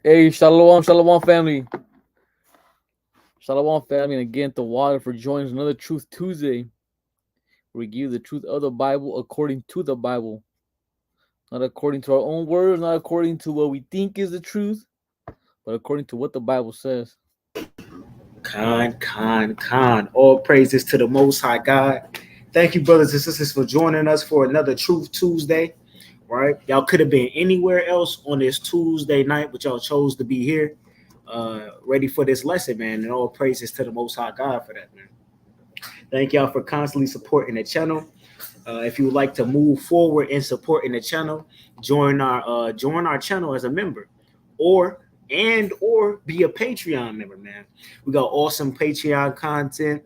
Hey, shalom, shalom, family. Shalom, family, and again, the water for joining us another Truth Tuesday. We give you the truth of the Bible according to the Bible, not according to our own words, not according to what we think is the truth, but according to what the Bible says. Khan. All praises to the Most High God. Thank you, brothers and sisters, for joining us for another Truth Tuesday. Right? Y'all could have been anywhere else on this Tuesday night, but y'all chose to be here, ready for this lesson, man. And all praises to the Most High God for that, man. Thank y'all for constantly supporting the channel. If you would like to move forward in supporting the channel, join our channel as a member, or be a Patreon member, man. We got awesome Patreon content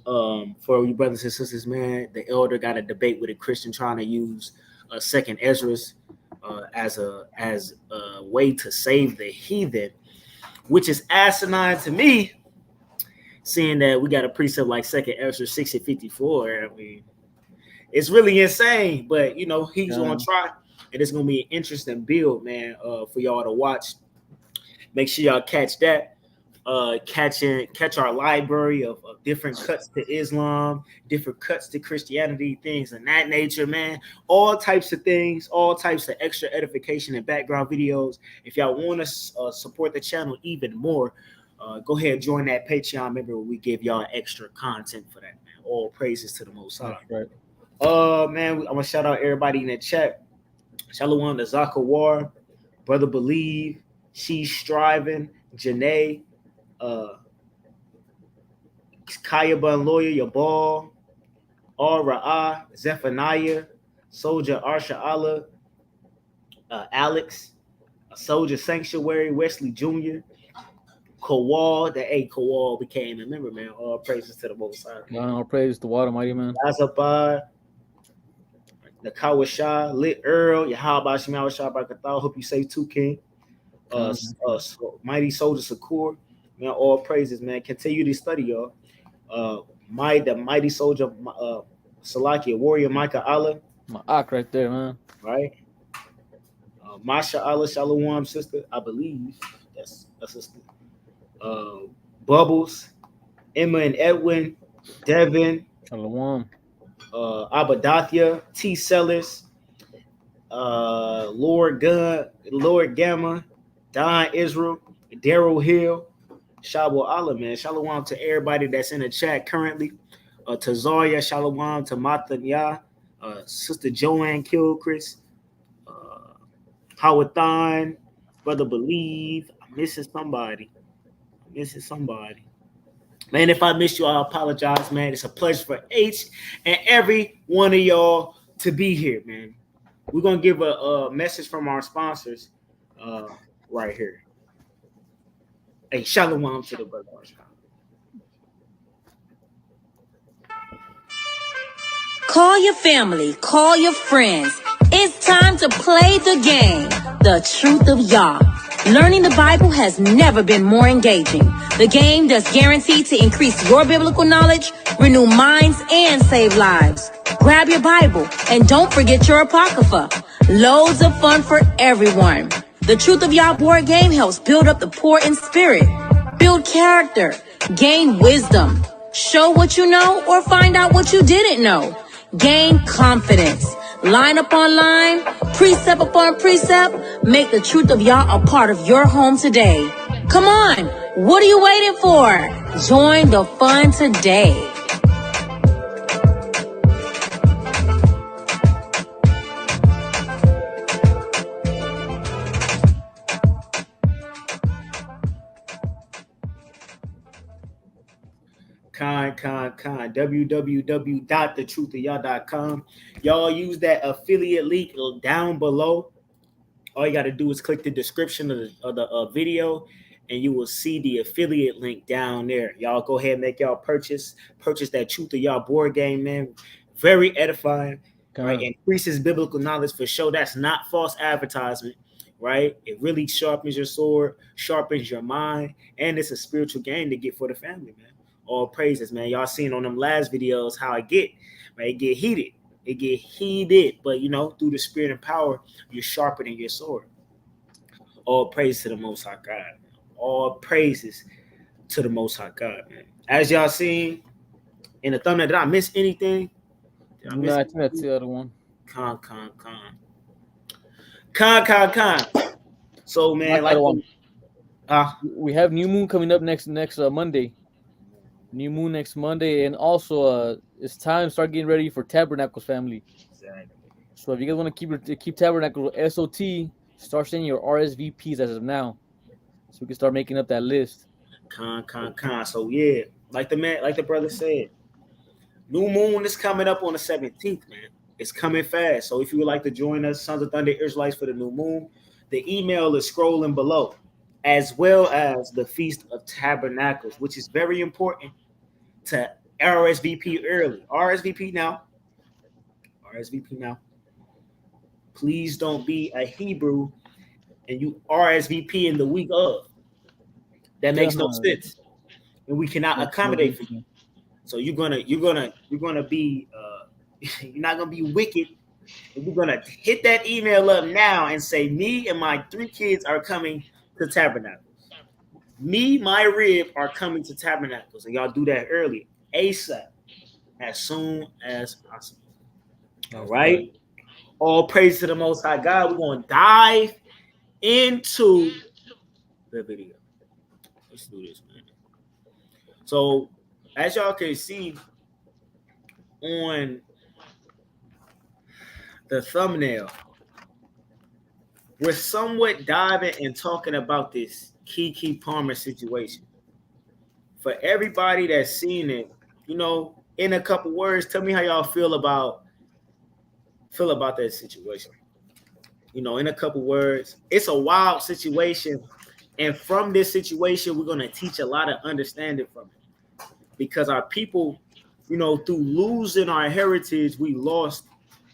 for you brothers and sisters, man. The elder got a debate with a Christian trying to use a second Ezra's as a way to save the heathen, which is asinine to me. Seeing that we got a precept like second Ezra 6:54, I mean, it's really insane. But you know, he's on trial, and it's gonna be an interesting build, man, for y'all to watch. Make sure y'all catch that. Catch our library of different cuts to Islam, different cuts to Christianity, things of that nature, man. All types of things, all types of extra edification and background videos. If y'all want to support the channel even more, go ahead and join that Patreon member where we give y'all extra content for that, man. All praises to the Most High. That's right. Man, I'm gonna shout out everybody in the chat. Shalom to Zakawar, Brother Believe, She's Striving, Janae, Kaya Bun Lawyer, Yabal, Ra'ah, Zephaniah, Soldier Arsha Allah, Alex, Soldier Sanctuary, Wesley Jr., Kowal, Kowal became a member, man. All praises to the Most High. All praise to the Almighty, man. Azabah, Nakawa Shah, Lit Earl, Yahaba Shemawa Shah Barakathal. Hope you safe too, King. Mighty Soldier Sakur, man. All praises, man. Continue to study, y'all. The mighty soldier, Salakia warrior Micah Allah, My ak right there, man. right? Masha Allah Shalom, sister, I believe that's a sister. Bubbles, Emma and Edwin, Devin, Shalom. Abadathia, T Sellers, Lord Gamma, Don Israel, Daryl Hill, Shabu Allah, man. Shalom to everybody that's in the chat currently. To Zarya, Shalom, to Matanya, Sister Joanne Kilchrist, Howathan, Brother Believe. I'm missing somebody. Man, if I missed you, I apologize, man. It's a pleasure for each and every one of y'all to be here, man. We're going to give a message from our sponsors right here. Hey, Shalom to the brother. Call your family, call your friends. It's time to play the game, The Truth of Yah. Learning the Bible has never been more engaging. The game that's guaranteed to increase your biblical knowledge, renew minds, and save lives. Grab your Bible and don't forget your Apocrypha. Loads of fun for everyone. The Truth of Yah board game helps build up the poor in spirit, build character, gain wisdom, show what you know or find out what you didn't know. Gain confidence. Line upon line, precept upon precept, make the Truth of Yah a part of your home today. Come on, what are you waiting for? Join the fun today. www.thetruthofyah.com. Y'all use that affiliate link down below. All you got to do is click the description of the video, and you will see the affiliate link down there. Y'all go ahead and make y'all purchase that Truth of Yah board game, man. Very edifying, right? Increases biblical knowledge for sure. That's not false advertisement, right? It really sharpens your sword, sharpens your mind, and it's a spiritual game to get for the family, man. All praises, man. Y'all seen on them last videos how it get, right? It get heated, but you know, through the spirit and power, you're sharpening your sword. All praise to the Most High God. All praises to the Most High God, man. As y'all seen in the thumbnail, did I miss anything? Did I miss No, I think that's the other one. Con. So, man, Not that one. We have new moon coming up next Monday. New moon next Monday, and also it's time to start getting ready for Tabernacles, family. exactly. So if you guys want to keep Tabernacles SOT, start sending your RSVPs as of now, so we can start making up that list. Con. So yeah, like the brother said, new moon is coming up on the 17th, man. It's coming fast. So if you would like to join us, Sons of Thunder Israelites, for the new moon, the email is scrolling below, as well as the Feast of Tabernacles, which is very important to RSVP early. RSVP now. Please don't be a Hebrew and you RSVP in the week of. That makes no sense, and we cannot accommodate for you. So you're gonna be you're not gonna be wicked. And you're gonna hit that email up now and say, me and my 3 kids are coming to Tabernacles. Me, my rib are coming to Tabernacles, and y'all do that early, ASAP, as soon as possible. All right. All praise to the Most High God. We're gonna dive into the video. Let's do this, man. So, as y'all can see on the thumbnail, we're somewhat diving and talking about this Kiki Palmer situation. For everybody that's seen it, in a couple words, tell me how y'all feel about that situation. In a couple words, it's a wild situation, and from this situation, we're gonna teach a lot of understanding from it, because our people, through losing our heritage, we lost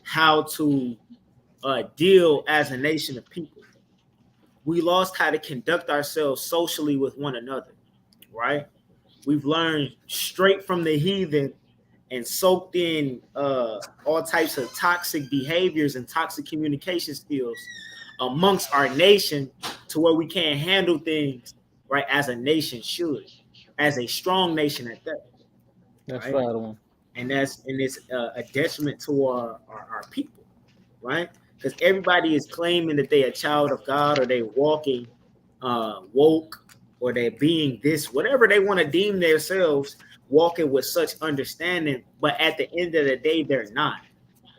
how to deal as a nation of people. We lost how to conduct ourselves socially with one another, right? We've learned straight from the heathen and soaked in all types of toxic behaviors and toxic communication skills amongst our nation, to where we can't handle things right as a nation should, as a strong nation at that. That's right. And it's a detriment to our people, right? Because everybody is claiming that they are a child of God, or they walking woke, or they're being this, whatever they want to deem themselves, walking with such understanding. But at the end of the day, they're not,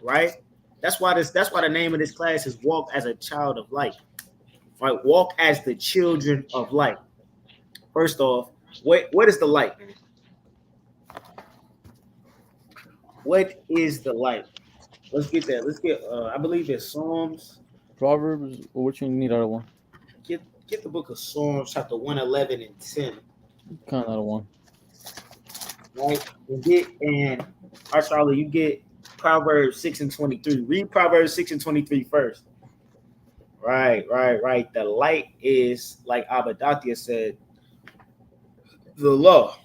right? That's why the name of this class is Walk as a Child of Light, right? Walk as the children of light. First off, what is the light? What is the light? Let's get that. Let's get. I believe it's Psalms, Proverbs, or which one you need out of one? Get the book of Psalms, chapter 111 and 10. Kind of out of one. Right, and Charlie, you get Proverbs 6 and 23. Read Proverbs 6 and 23 first. Right. The light is, like Abadathia said, the law.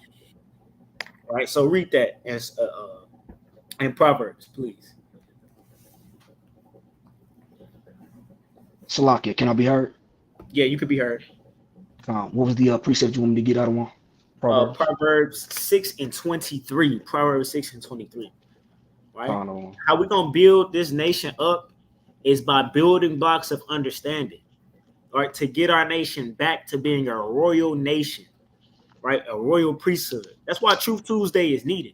Right. So read that as in Proverbs, please. Salakia, can I be heard? Yeah, you could be heard. What was the precept you want me to get out of one? Proverbs 6 and 23. Proverbs 6 and 23. Right? How we're going to build this nation up is by building blocks of understanding, right? To get our nation back to being a royal nation, right? A royal priesthood. That's why Truth Tuesday is needed,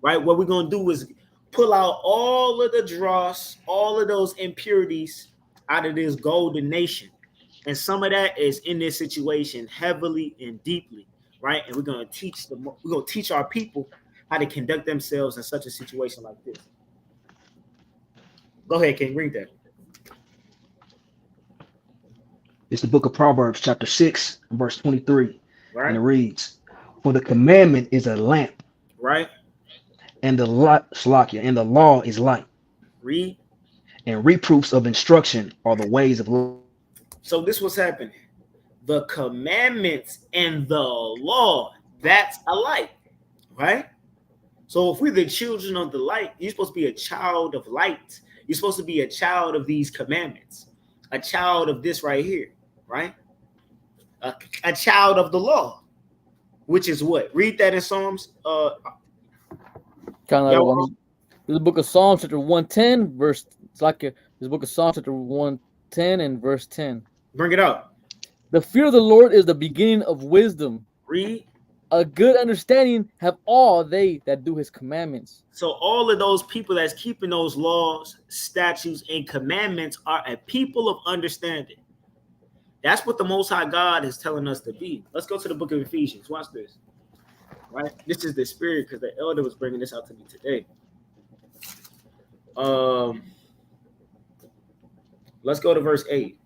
right? What we're going to do is pull out all of the dross, all of those impurities out of this golden nation. And some of that is in this situation heavily and deeply, right? And we're going to teach our people how to conduct themselves in such a situation like this. Go ahead, King, read that. It's the book of Proverbs, chapter 6, verse 23. Right. And it reads, "For the commandment is a lamp." Right. And the law is light. Read. And reproofs of instruction are the ways of life. So this was happening. The commandments and the law, that's a light, right? So if we're the children of the light, you're supposed to be a child of light. You're supposed to be a child of these commandments, a child of this right here, right? A child of the law, which is what? Read that in Psalms. Kind of like one. This is the book of Psalms, chapter 110, verse. It's like this book of Psalms, chapter 110 and verse 10. Bring it up. The fear of the Lord is the beginning of wisdom. Read. A good understanding have all they that do his commandments. So all of those people that's keeping those laws, statutes, and commandments are a people of understanding. That's what the Most High God is telling us to be. Let's go to the book of Ephesians. Watch this. Right? This is the spirit, because the elder was bringing this out to me today. Let's go to verse 8.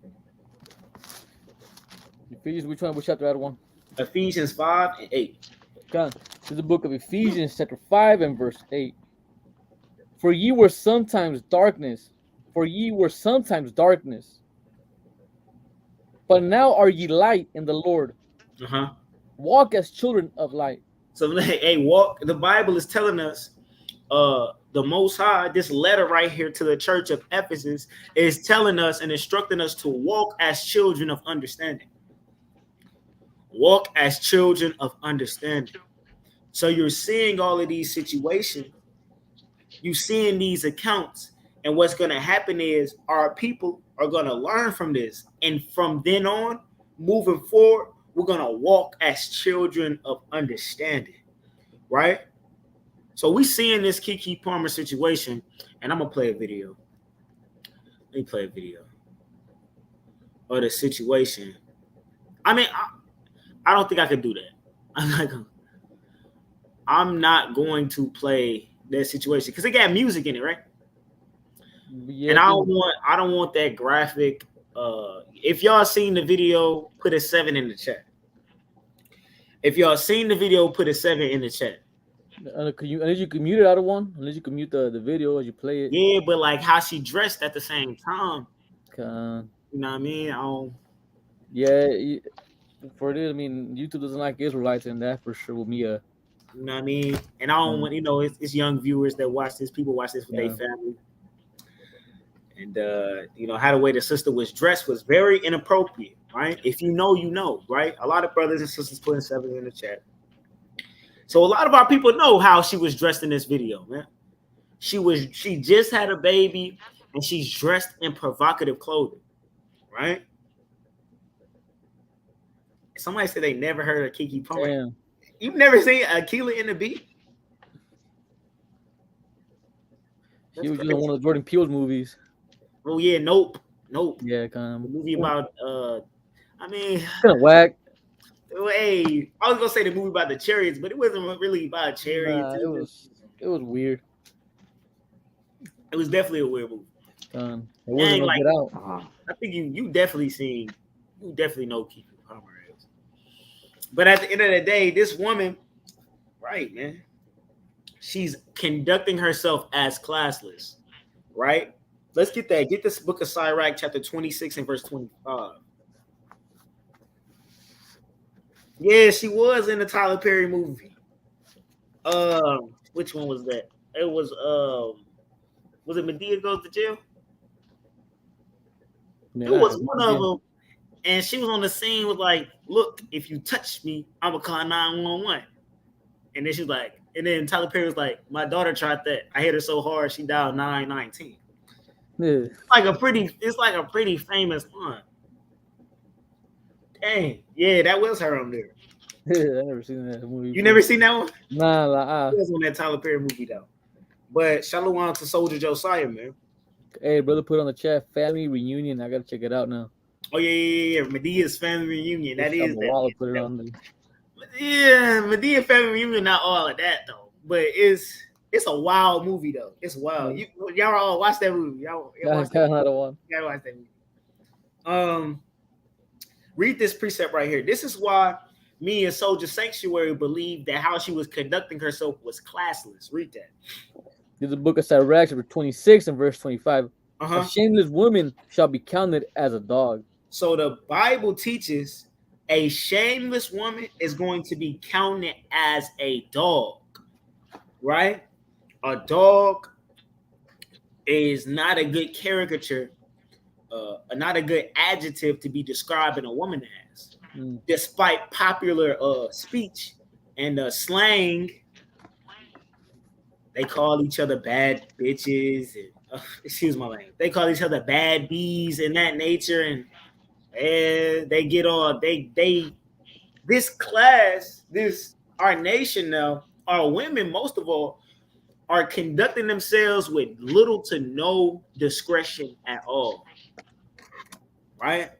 Ephesians, which one? Which chapter? Out of one? Ephesians 5 and 8. This is the book of Ephesians, chapter 5 and verse 8. For ye were sometimes darkness, but now are ye light in the Lord. Walk as children of light. So, hey, walk. The Bible is telling us, the Most High, this letter right here to the church of Ephesus is telling us and instructing us to walk as children of understanding. Walk as children of understanding. So you're seeing all of these situations. You're seeing these accounts. And what's going to happen is our people are going to learn from this. And from then on, moving forward, we're going to walk as children of understanding. Right? So we seeing this Keke Palmer situation. And I'm going to play a video. Let me play a video of the situation. I mean, I don't think I could do that. I'm not going to play that situation because it got music in it, right? Yeah, and I don't want that graphic. If y'all seen the video, put a 7 in the chat. If y'all seen the video, put a 7 in the chat. Unless you can mute it out of one, unless you can mute the video as you play it. Yeah, but like how she dressed at the same time. You know what I mean? Yeah. For this, I mean, YouTube doesn't like Israelites, and that for sure will be a. You know what I mean? And I don't want, it's young viewers that watch this. People watch this with their family. And, how the way the sister was dressed was very inappropriate, right? If you know, you know, right? A lot of brothers and sisters putting 7 in the chat. So a lot of our people know how she was dressed in this video, man. She just had a baby, and she's dressed in provocative clothing, right? Somebody said they never heard of Keke Palmer. Damn. You've never seen Akila in the Beat? She was just in one of the Jordan Peele's movies. Oh yeah, Nope. Yeah, kind of. The movie about kind of whack. Hey, I was gonna say the movie about the chariots, but it wasn't really about chariots. It was weird. It was definitely a weird movie. It wasn't like Get Out. I think you definitely know Keke Palmer. But at the end of the day, this woman, right, man, she's conducting herself as classless, right? Let's get that. Get this book of Sirach, chapter 26 and verse 25. Yeah, she was in the Tyler Perry movie. Which one was that? It was it Medea Goes to Jail? Yeah, it was one of them. And she was on the scene with like, look, if you touch me, I'm gonna call 911. And then she was like, and then Tyler Perry was like, my daughter tried that. I hit her so hard she dialed 919. Yeah. It's like a pretty famous one. Dang, yeah, that was her on there. Yeah, I never seen that movie. You never seen that one? Nah. It was on that Tyler Perry movie though. But shalom to Soldier Josiah, man. Hey, brother, put on the chat family reunion. I gotta check it out now. Oh yeah. Medea's family reunion. That is that. Put it on there. Yeah, Medea family reunion. Not all of that though, but it's a wild movie though. It's wild. Y'all all watch that movie. Y'all watch that movie. Y'all watch that movie. Read this precept right here. This is why me and Soldier Sanctuary believe that how she was conducting herself was classless. Read that. There's a book of Sirach, chapter 26 and verse 25. A shameless woman shall be counted as a dog. So the Bible teaches a shameless woman is going to be counted as a dog, right? A dog is not a good caricature not a good adjective to be describing a woman as, Mm. despite popular speech and slang. They call each other bad bitches, and excuse my language. They call each other bad bees and that nature, and they get all they this class, this our nation now, our women most of all are conducting themselves with little to no discretion at all, right?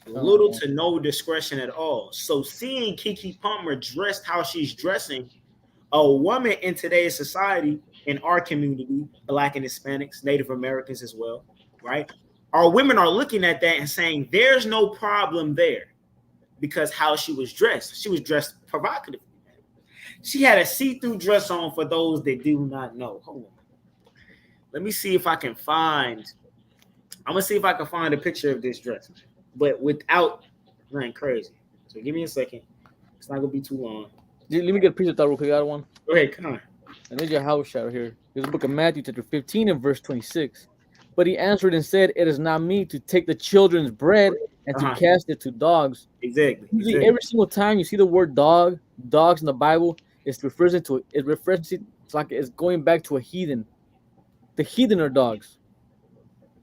Little Uh-huh. to no discretion at all. So seeing Kiki Palmer dressed how she's dressing, a woman in today's society, in our community, Black and Hispanics, Native Americans as well, right? Our women are looking at that and saying there's no problem there because how she was dressed provocatively. She had a see-through dress on for those that do not know. Hold on. Let me see if I can find. I'm gonna see if I can find a picture of this dress, but without running crazy. So give me a second. It's not gonna be too long. Let me get a piece of that real quick. I got one. Go ahead, come on. And there's your house shout here. There's the book of Matthew, chapter 15, and verse 26. But he answered and said, "It is not me to take the children's bread and to cast it to dogs." Exactly. Usually, every single time you see the word dog, dogs in the Bible, it refers it's like it's going back to a heathen. The heathen are dogs.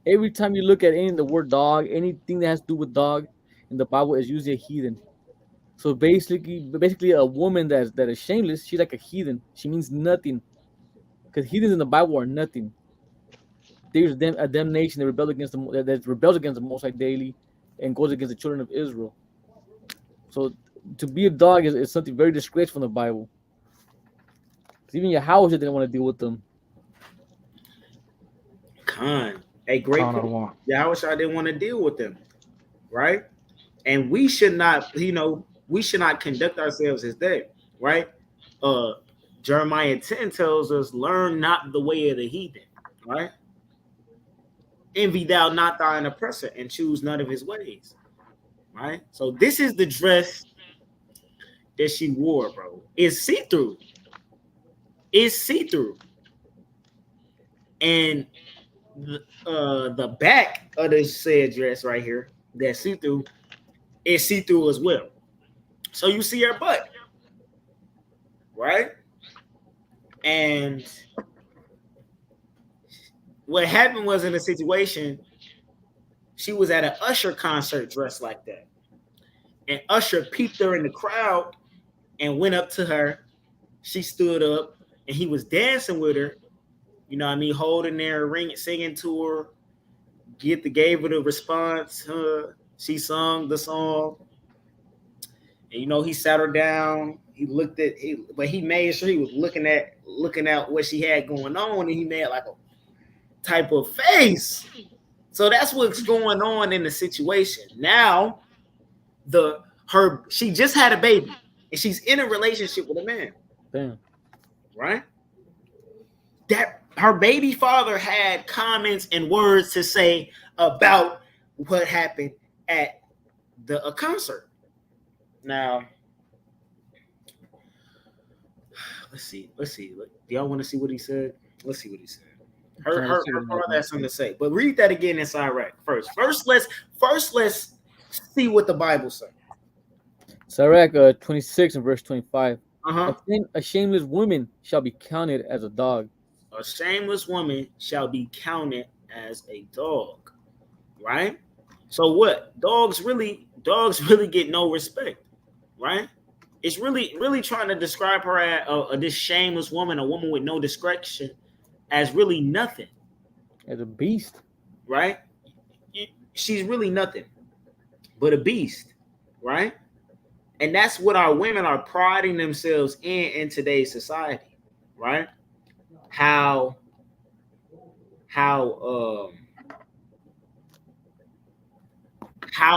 Every time you look at the word dog, anything that has to do with dog in the Bible is usually a heathen. So basically, a woman that is shameless, she's like a heathen. She means nothing, because heathens in the Bible are nothing. There's a damnation that rebels against the Most High daily, and goes against the children of Israel. So to be a dog is something very disgraceful in the Bible. Even Yahweh didn't want to deal with them. Khan, a great Con of the point. law. Yahweh didn't want to deal with them, right? And we should not, we should not conduct ourselves as that, right? Jeremiah 10 tells us, learn not the way of the heathen, right? Envy thou not thine oppressor and choose none of his ways, right? So this is the dress that she wore, bro. It's see-through. It's see-through. And the back of the said dress right here, that see-through, is see-through as well. So you see her butt, right? And what happened was, in a situation, she was at an Usher concert dressed like that. And Usher peeped her in the crowd and went up to her. She stood up and he was dancing with her, you know what I mean, holding there, ringing, singing to her, gave her the response. She sung the song. And he sat her down. But he made sure he was looking at what she had going on, and he made like a type of face. So that's what's going on in the situation. Now, she just had a baby, and she's in a relationship with a man. Damn. Right? That her baby father had comments and words to say about what happened at the concert. Now, let's see. Do y'all want to see what he said? Let's see what he said. Her father has something to say, but read that again in Sirach first. First, let's see what the Bible says. Sirach 26 and verse 25. A shameless woman shall be counted as a dog. A shameless woman shall be counted as a dog. Right? So what? Dogs really get no respect. Right? It's really trying to describe her as this shameless woman, a woman with no discretion, as really nothing. As a beast. Right? She's really nothing but a beast. Right? And that's what our women are priding themselves in today's society. Right? How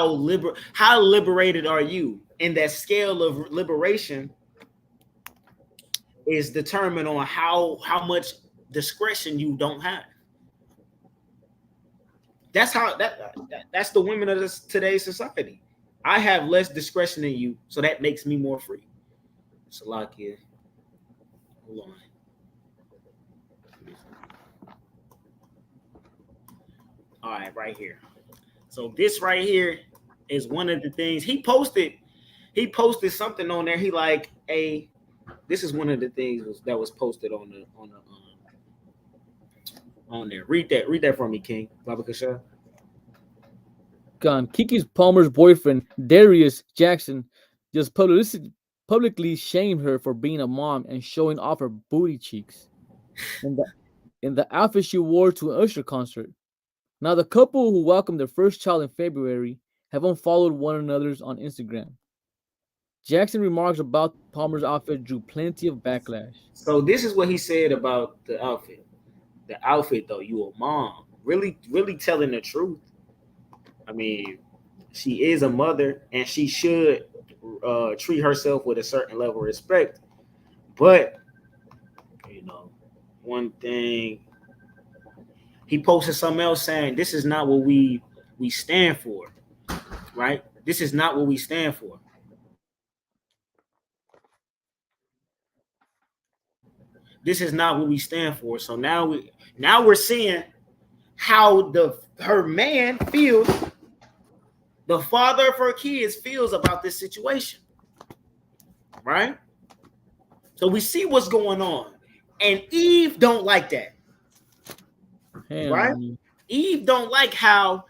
liberated are you? And that scale of liberation is determined on how much discretion you don't have. That's that's the women of today's society. I have less discretion than you, so that makes me more free. Salakia. Hold on. All right, right here. So this right here is one of the things he posted. He posted something on there. He like, hey, this is one of the things that was posted on there. Read that for me, King. Baba Kasha. Gone. Kiki's Palmer's boyfriend, Darius Jackson, just publicly shamed her for being a mom and showing off her booty cheeks in the outfit she wore to an Usher concert. Now, the couple who welcomed their first child in February have unfollowed one another's on Instagram. Jackson remarks about Palmer's outfit drew plenty of backlash. So this is what he said about the outfit. The outfit, though, you a mom, really, really telling the truth. I mean, she is a mother, and she should treat herself with a certain level of respect. But one thing he posted something else saying, "This is not what we stand for, right? This is not what we stand for." This is not what we stand for. So now we're seeing how her man feels, the father of her kids feels about this situation, right? So we see what's going on, and Eve don't like that, right? Eve don't like how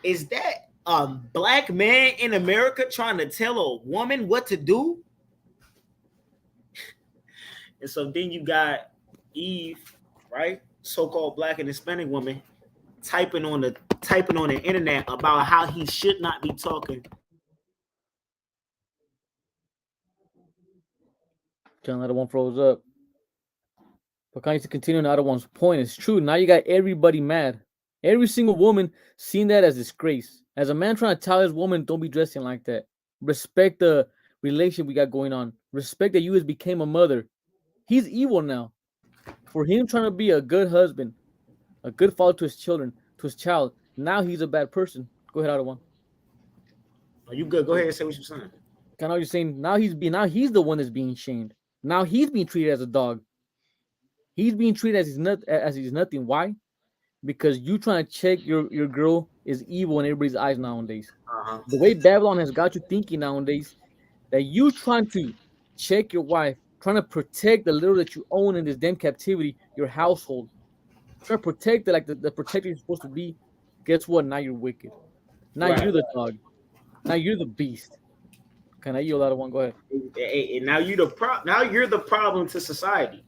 is that a black man in America trying to tell a woman what to do? And so then you got Eve, right? So-called black and Hispanic woman typing on the internet about how he should not be talking. John, that one froze up. But kind of to continue on the other one's point, it's true. Now you got everybody mad. Every single woman seeing that as disgrace. As a man trying to tell his woman, don't be dressing like that. Respect the relationship we got going on. Respect that you has became a mother. He's evil now. For him trying to be a good husband, a good father to his children, to his child, now he's a bad person. Go ahead, other one. Are you good? Go ahead and say what you're saying. Kind of you're saying now he's the one that's being shamed. Now he's being treated as a dog. He's being treated as he's nothing. Why? Because you trying to check your girl is evil in everybody's eyes nowadays. Uh-huh. The way Babylon has got you thinking nowadays that you trying to check your wife, trying to protect the little that you own in this damn captivity, your household, trying to protect it like the protector you're supposed to be. Guess what? Now you're wicked. Now you're the dog. Now you're the beast. Can I yield out of one? Go ahead. And now you're the problem to society.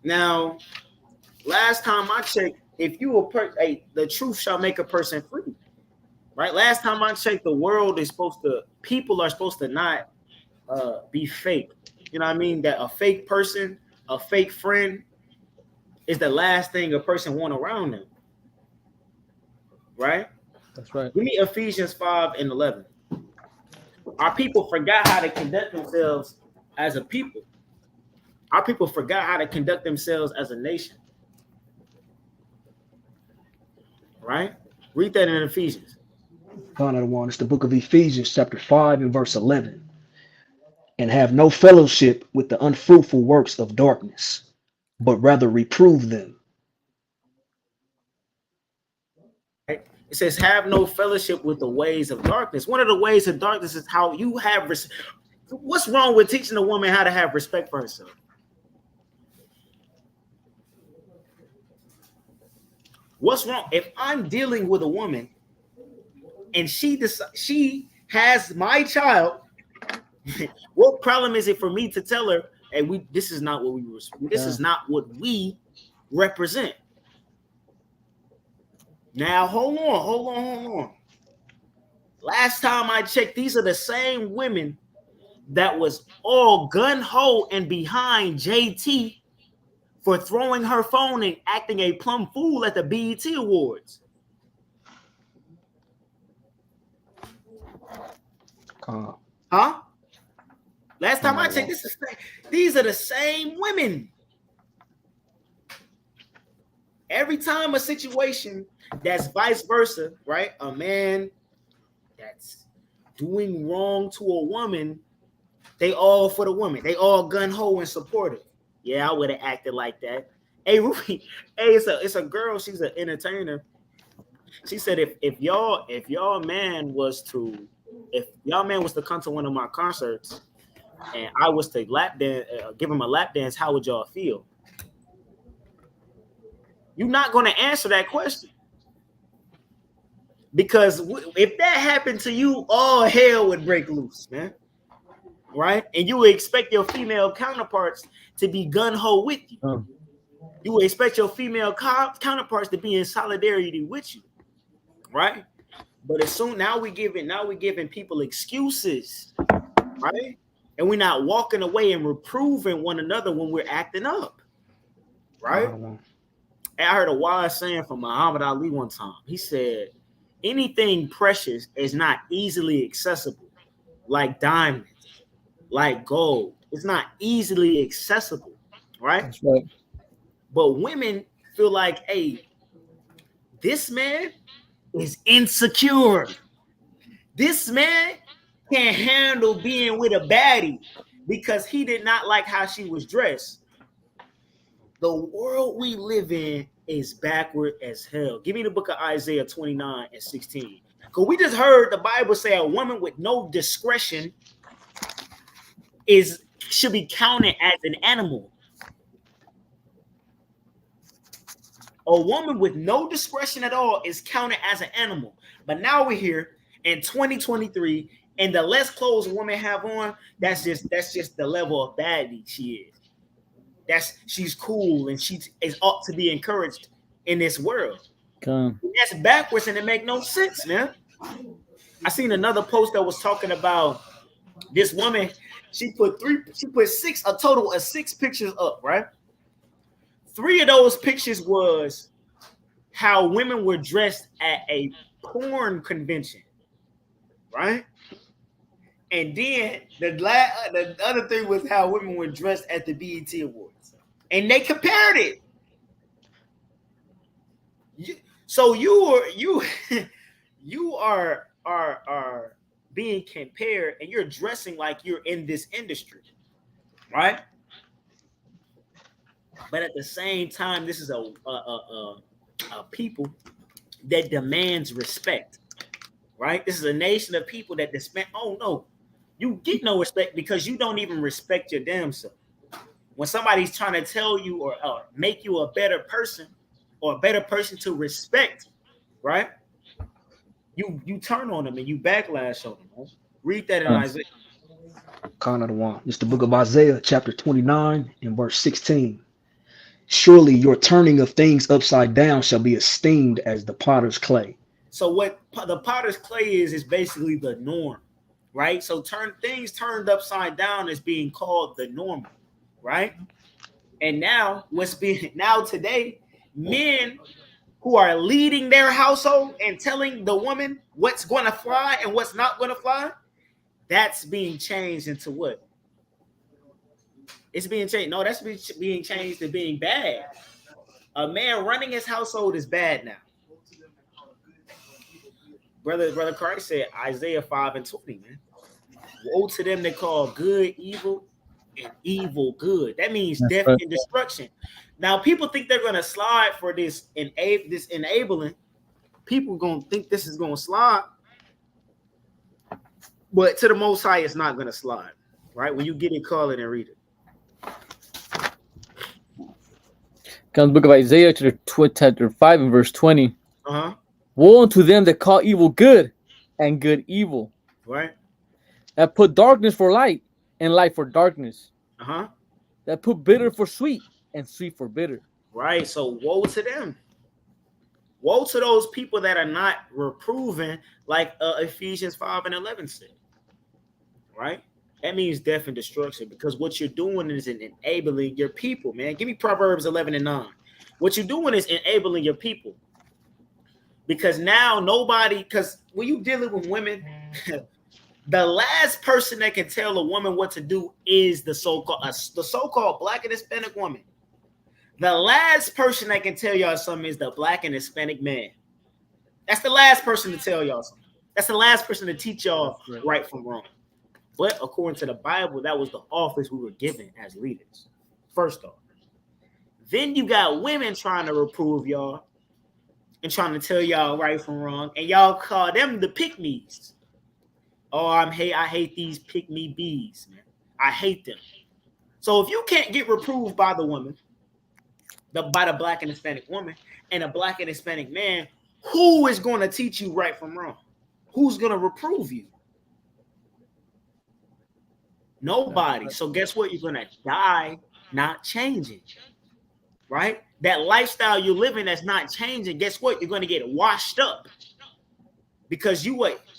Now, last time I checked, if you the truth shall make a person free, right? Last time I checked, the world is people are supposed to not be fake. You know what I mean? That a fake person, a fake friend, is the last thing a person want around them, right? That's right. Give me Ephesians 5:11. Our people forgot how to conduct themselves as a people. Our people forgot how to conduct themselves as a nation. Right? Read that in Ephesians. It's the book of Ephesians, chapter 5 and verse 11. And have no fellowship with the unfruitful works of darkness, but rather reprove them. Right? It says, have no fellowship with the ways of darkness. One of the ways of darkness is how you have what's wrong with teaching a woman how to have respect for herself? What's wrong if I'm dealing with a woman and she has my child? What problem is it for me to tell her, "Hey, this is not what is not what we represent"? Now, hold on. Last time I checked, these are the same women that was all gun-ho and behind JT for throwing her phone and acting a plumb fool at the BET Awards. Huh? Last time I checked, these are the same women. Every time a situation that's vice versa, right? A man that's doing wrong to a woman, they all for the woman. They all gun-ho and supportive. Yeah, I would have acted like that. Hey, Ruby, it's a girl. She's an entertainer. She said if y'all man was to come to one of my concerts and I was to lap dance, give him a lap dance, how would y'all feel? You're not going to answer that question because if that happened to you, all hell would break loose, man. Right? And you would expect your female counterparts to be gun ho with you. You would expect your female counterparts to be in solidarity with you, right? But as soon now we giving people excuses, right? And we're not walking away and reproving one another when we're acting up, right? And I heard a wise saying from Muhammad Ali one time. He said, "Anything precious is not easily accessible, like diamonds, like gold. It's not easily accessible, right? That's right. But women feel like, hey, this man is insecure. This man can't handle being with a baddie because he did not like how she was dressed. The world we live in is backward as hell. Give me the book of Isaiah 29 and 16. Because we just heard the Bible say a woman with no discretion should be counted as an animal. A woman with no discretion at all is counted as an animal. But now we're here in 2023, and the less clothes a woman have on, that's just the level of baddie she is. She's cool and she is ought to be encouraged in this world. That's backwards and it make no sense, man. I seen another post that was talking about this woman. She put a total of 6 pictures up, right? 3 of those pictures was how women were dressed at a porn convention, right? And then the other thing was how women were dressed at the BET Awards, and they compared it. So you are being compared, and you're dressing like you're in this industry, right? But at the same time, this is a people that demands respect, right? This is a nation of people that demand. Oh no, you get no respect because you don't even respect your damn self. When somebody's trying to tell you or make you a better person or a better person to respect, right? You turn on them and you backlash on them. Right? Read that in Isaiah. It's the book of Isaiah, chapter 29, and verse 16. Surely your turning of things upside down shall be esteemed as the potter's clay. So what the potter's clay is basically the norm, right? So things turned upside down is being called the normal, right? And now today, men who are leading their household and telling the woman what's going to fly and what's not going to fly, that's being changed into what? It's being changed. No, that's being changed to being bad. A man running his household is bad now. Brother Christ said Isaiah 5 and 20, man. Woe to them that call good evil and evil good. That means death and destruction. Now, people think they're going to slide for this enabling. People going to think this is going to slide. But to the Most High, it's not going to slide. Right? When you get it, call it and read it. Comes the book of Isaiah, chapter 5 and verse 20. Woe unto them that call evil good and good evil. Right. That put darkness for light and light for darkness. That put bitter for sweet and sweet for bitter. Right. So woe to them. Woe to those people that are not reproving, like Ephesians 5 and 11 said. Right. That means death and destruction, because what you're doing is enabling your people, man. Give me Proverbs 11 and 9. What you're doing is enabling your people. Because now because when you're dealing with women, the last person that can tell a woman what to do is the so-called Black and Hispanic woman. The last person that can tell y'all something is the Black and Hispanic man. That's the last person to tell y'all something. That's the last person to teach y'all right from wrong. But according to the Bible, that was the office we were given as leaders. First off. Then you got women trying to reprove y'all and trying to tell y'all right from wrong, and y'all call them the pick-me's. Oh, I hate these pick-me bees, man. I hate them. So if you can't get reproved by the woman, by the black and Hispanic woman, and a black and Hispanic man, who is going to teach you right from wrong? Who's going to reprove you? Nobody. So guess what? You're going to die not changing, right? That lifestyle you're living that's not changing, guess what? You're going to get washed up because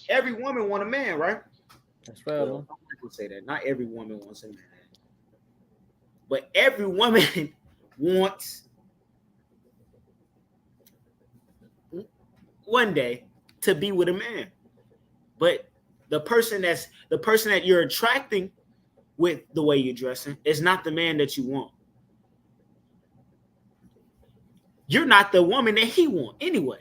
every woman want a man, right? That's right. Well, people say that. Not every woman wants a man. But every woman wants one day to be with a man. But the person that you're attracting with the way you're dressing is not the man that you want. You're not the woman that he wants anyway.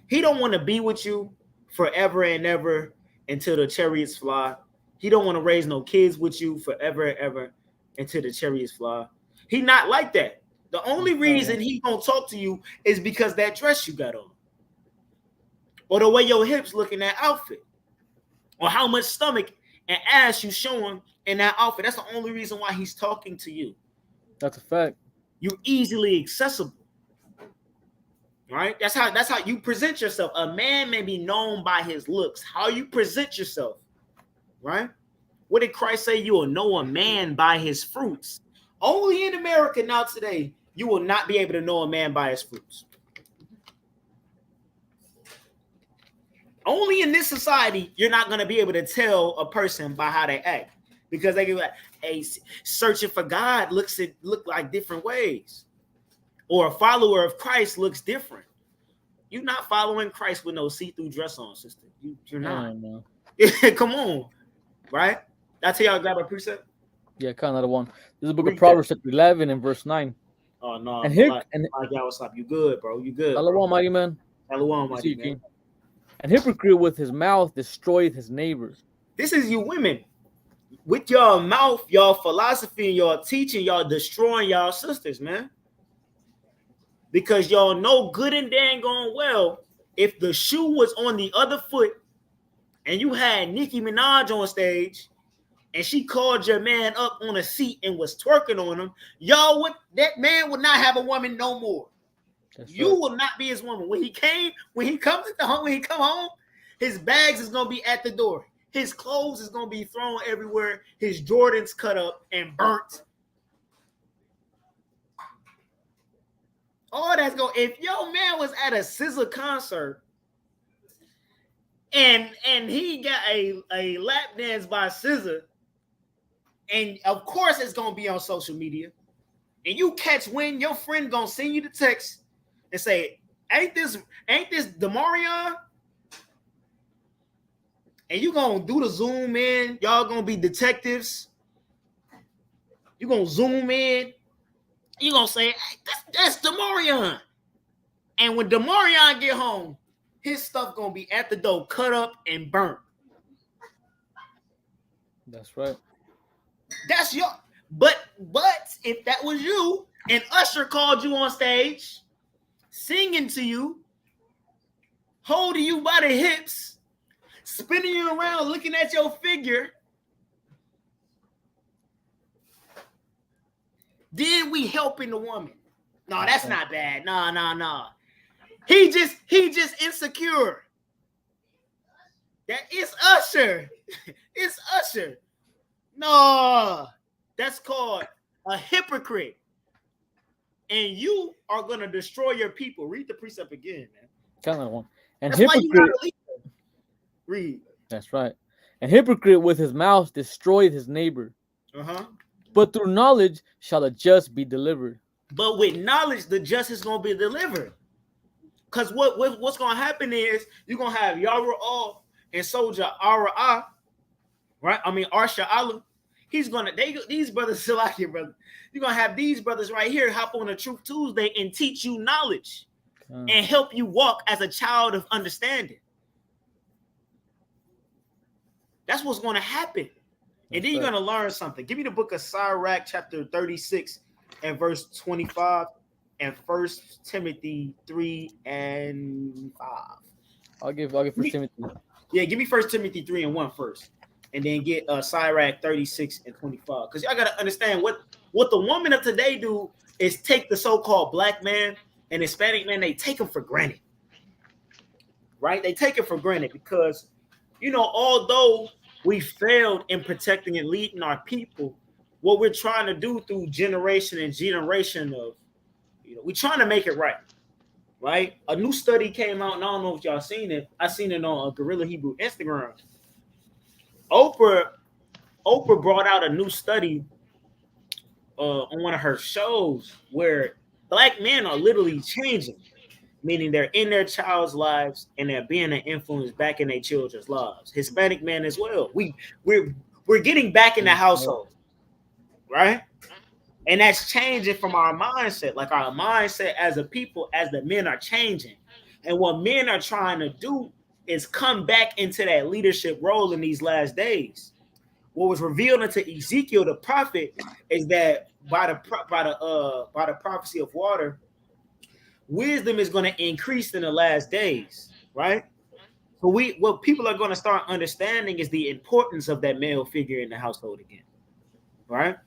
He don't want to be with you forever and ever until the chariots fly. He don't want to raise no kids with you forever and ever until the chariots fly. He not like that. The only reason he gonna talk to you is because that dress you got on, or the way your hips look in that outfit, or how much stomach and ass you showing in that outfit. That's the only reason why he's talking to you. That's a fact. You're easily accessible. Right? That's how you present yourself. A man may be known by his looks. How you present yourself, right? What did Christ say? You will know a man by his fruits. Only in America now today, you will not be able to know a man by his fruits. Only in this society, you're not going to be able to tell a person by how they act, because they can be like, hey, searching for God look like different ways. Or a follower of Christ looks different. You're not following Christ with no see-through dress on, sister. You're not. No. Come on, right? Did I tell y'all to grab a precept? Yeah, kind of another one. This is the book of Proverbs, chapter 11 and verse 9. Oh no! And here, what's up? You good, bro? You good? Hello, mighty man. Hello, mighty man. And hypocrite with his mouth destroyeth his neighbor. This is you women. With your mouth, your philosophy, and your teaching, y'all destroying y'all sisters, man. Because y'all know good and dang gone well, if the shoe was on the other foot and you had Nicki Minaj on stage and she called your man up on a seat and was twerking on him, that man would not have a woman no more. That's you right. Will not be his woman. When he come home, his bags is gonna be at the door. His clothes is gonna be thrown everywhere. His Jordans cut up and burnt. All that's going. If your man was at a SZA concert and he got a lap dance by SZA, and of course it's gonna be on social media, and you catch wind, your friend gonna send you the text and say, "Ain't this Demarion?" And you gonna do the zoom in. Y'all gonna be detectives. You gonna zoom in. You gonna say, hey, that's Demarion. And when Demarion get home, his stuff gonna be at the door, cut up and burnt. That's right. That's your. But if that was you, and Usher called you on stage, singing to you, holding you by the hips, spinning you around, looking at your figure. Then we helping the woman. No, that's not bad. No. He just insecure. That is Usher. It's Usher. No, that's called a hypocrite. And you are gonna destroy your people. Read the precept again, man. Kind of one. And that's hypocrite. Read. That's right. And hypocrite with his mouth destroyed his neighbor. But through knowledge shall the just be delivered. But with knowledge, the just is going to be delivered. Because what's going to happen is you're going to have Yara and Soldier Ara, right? I mean, Arsha Allah. These brothers still out here, brother. You're going to have these brothers right here hop on a Truth Tuesday and teach you knowledge and help you walk as a child of understanding. That's what's going to happen. And then you're going to learn something. Give me the book of Sirach, chapter 36 and verse 25. and 1 Timothy 3 and 5. I'll give First Timothy. Yeah, give me 1 Timothy 3 and 1 first. And then get Sirach 36 and 25. Because y'all gotta understand what the woman of today do is take the so-called black man and Hispanic man, they take them for granted. Right? They take it for granted because, although we failed in protecting and leading our people, what we're trying to do through generation and generation of, we're trying to make it right. Right? A new study came out, and I don't know if y'all seen it. I seen it on Gorilla Hebrew Instagram. Oprah brought out a new study on one of her shows where black men are literally changing, meaning they're in their child's lives and they're being an influence back in their children's lives. Hispanic men as well. We're getting back in the household, right? And that's changing from our mindset. Like our mindset as a people, as the men are changing. And what men are trying to do is come back into that leadership role in these last days. What was revealed unto Ezekiel the prophet is that by the prophecy of water, wisdom is going to increase in the last days, right? So what people are going to start understanding is the importance of that male figure in the household again, right?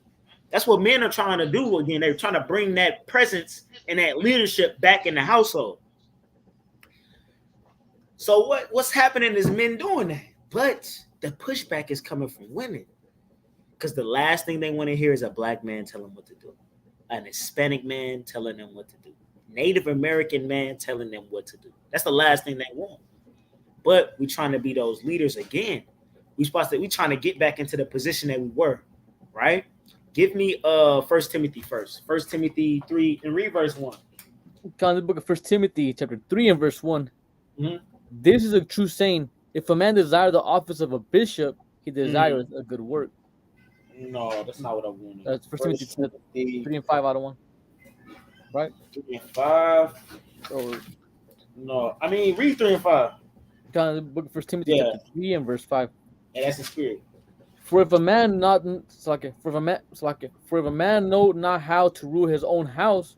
That's what men are trying to do again. They're trying to bring that presence and that leadership back in the household. So what's happening is men doing that, but the pushback is coming from women because the last thing they want to hear is a black man telling them what to do, an Hispanic man telling them what to do, Native American man telling them what to do. That's the last thing they want. But we're trying to be those leaders again. We're trying to get back into the position that we were, right? Give me 1 Timothy first. 1 Timothy 3 and read verse 1. The book of 1 Timothy, chapter 3 and verse 1. Mm-hmm. This is a true saying. If a man desire the office of a bishop, he desires a good work. No, that's not what I wanted. That's 1 Timothy 3 and 5 out of 1. Right? 3 and 5. Or no, I mean read 3 and 5. The book of 1 Timothy, chapter 3 and verse 5. And that's the spirit. For if a man know not how to rule his own house,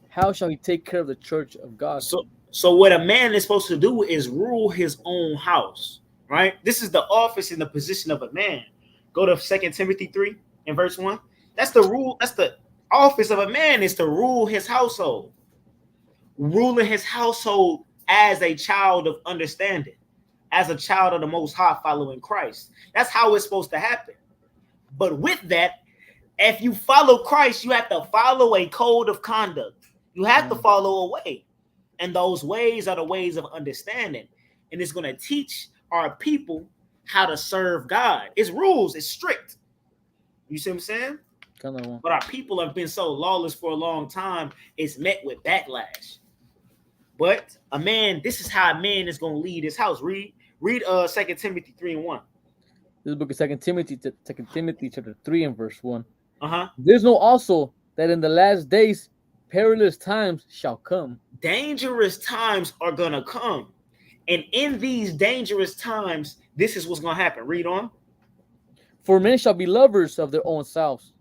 how shall he take care of the church of God? So what a man is supposed to do is rule his own house, right? This is the office and the position of a man. Go to 2 Timothy 3 and verse 1. That's the rule. That's the office of a man, is to rule his household. Ruling his household as a child of understanding, as a child of the Most High following Christ. That's how it's supposed to happen. But with that, if you follow Christ, you have to follow a code of conduct. You have to follow a way. And those ways are the ways of understanding. And it's going to teach our people how to serve God. It's rules. It's strict. You see what I'm saying? But our people have been so lawless for a long time, it's met with backlash. But a man, this is how a man is going to lead his house. Read 2 Timothy 3 and 1. This is the book of 2 Timothy chapter 3 and verse 1. There's no also that in the last days perilous times shall come. Dangerous times are going to come. And in these dangerous times, this is what's going to happen. Read on. For men shall be lovers of their own selves,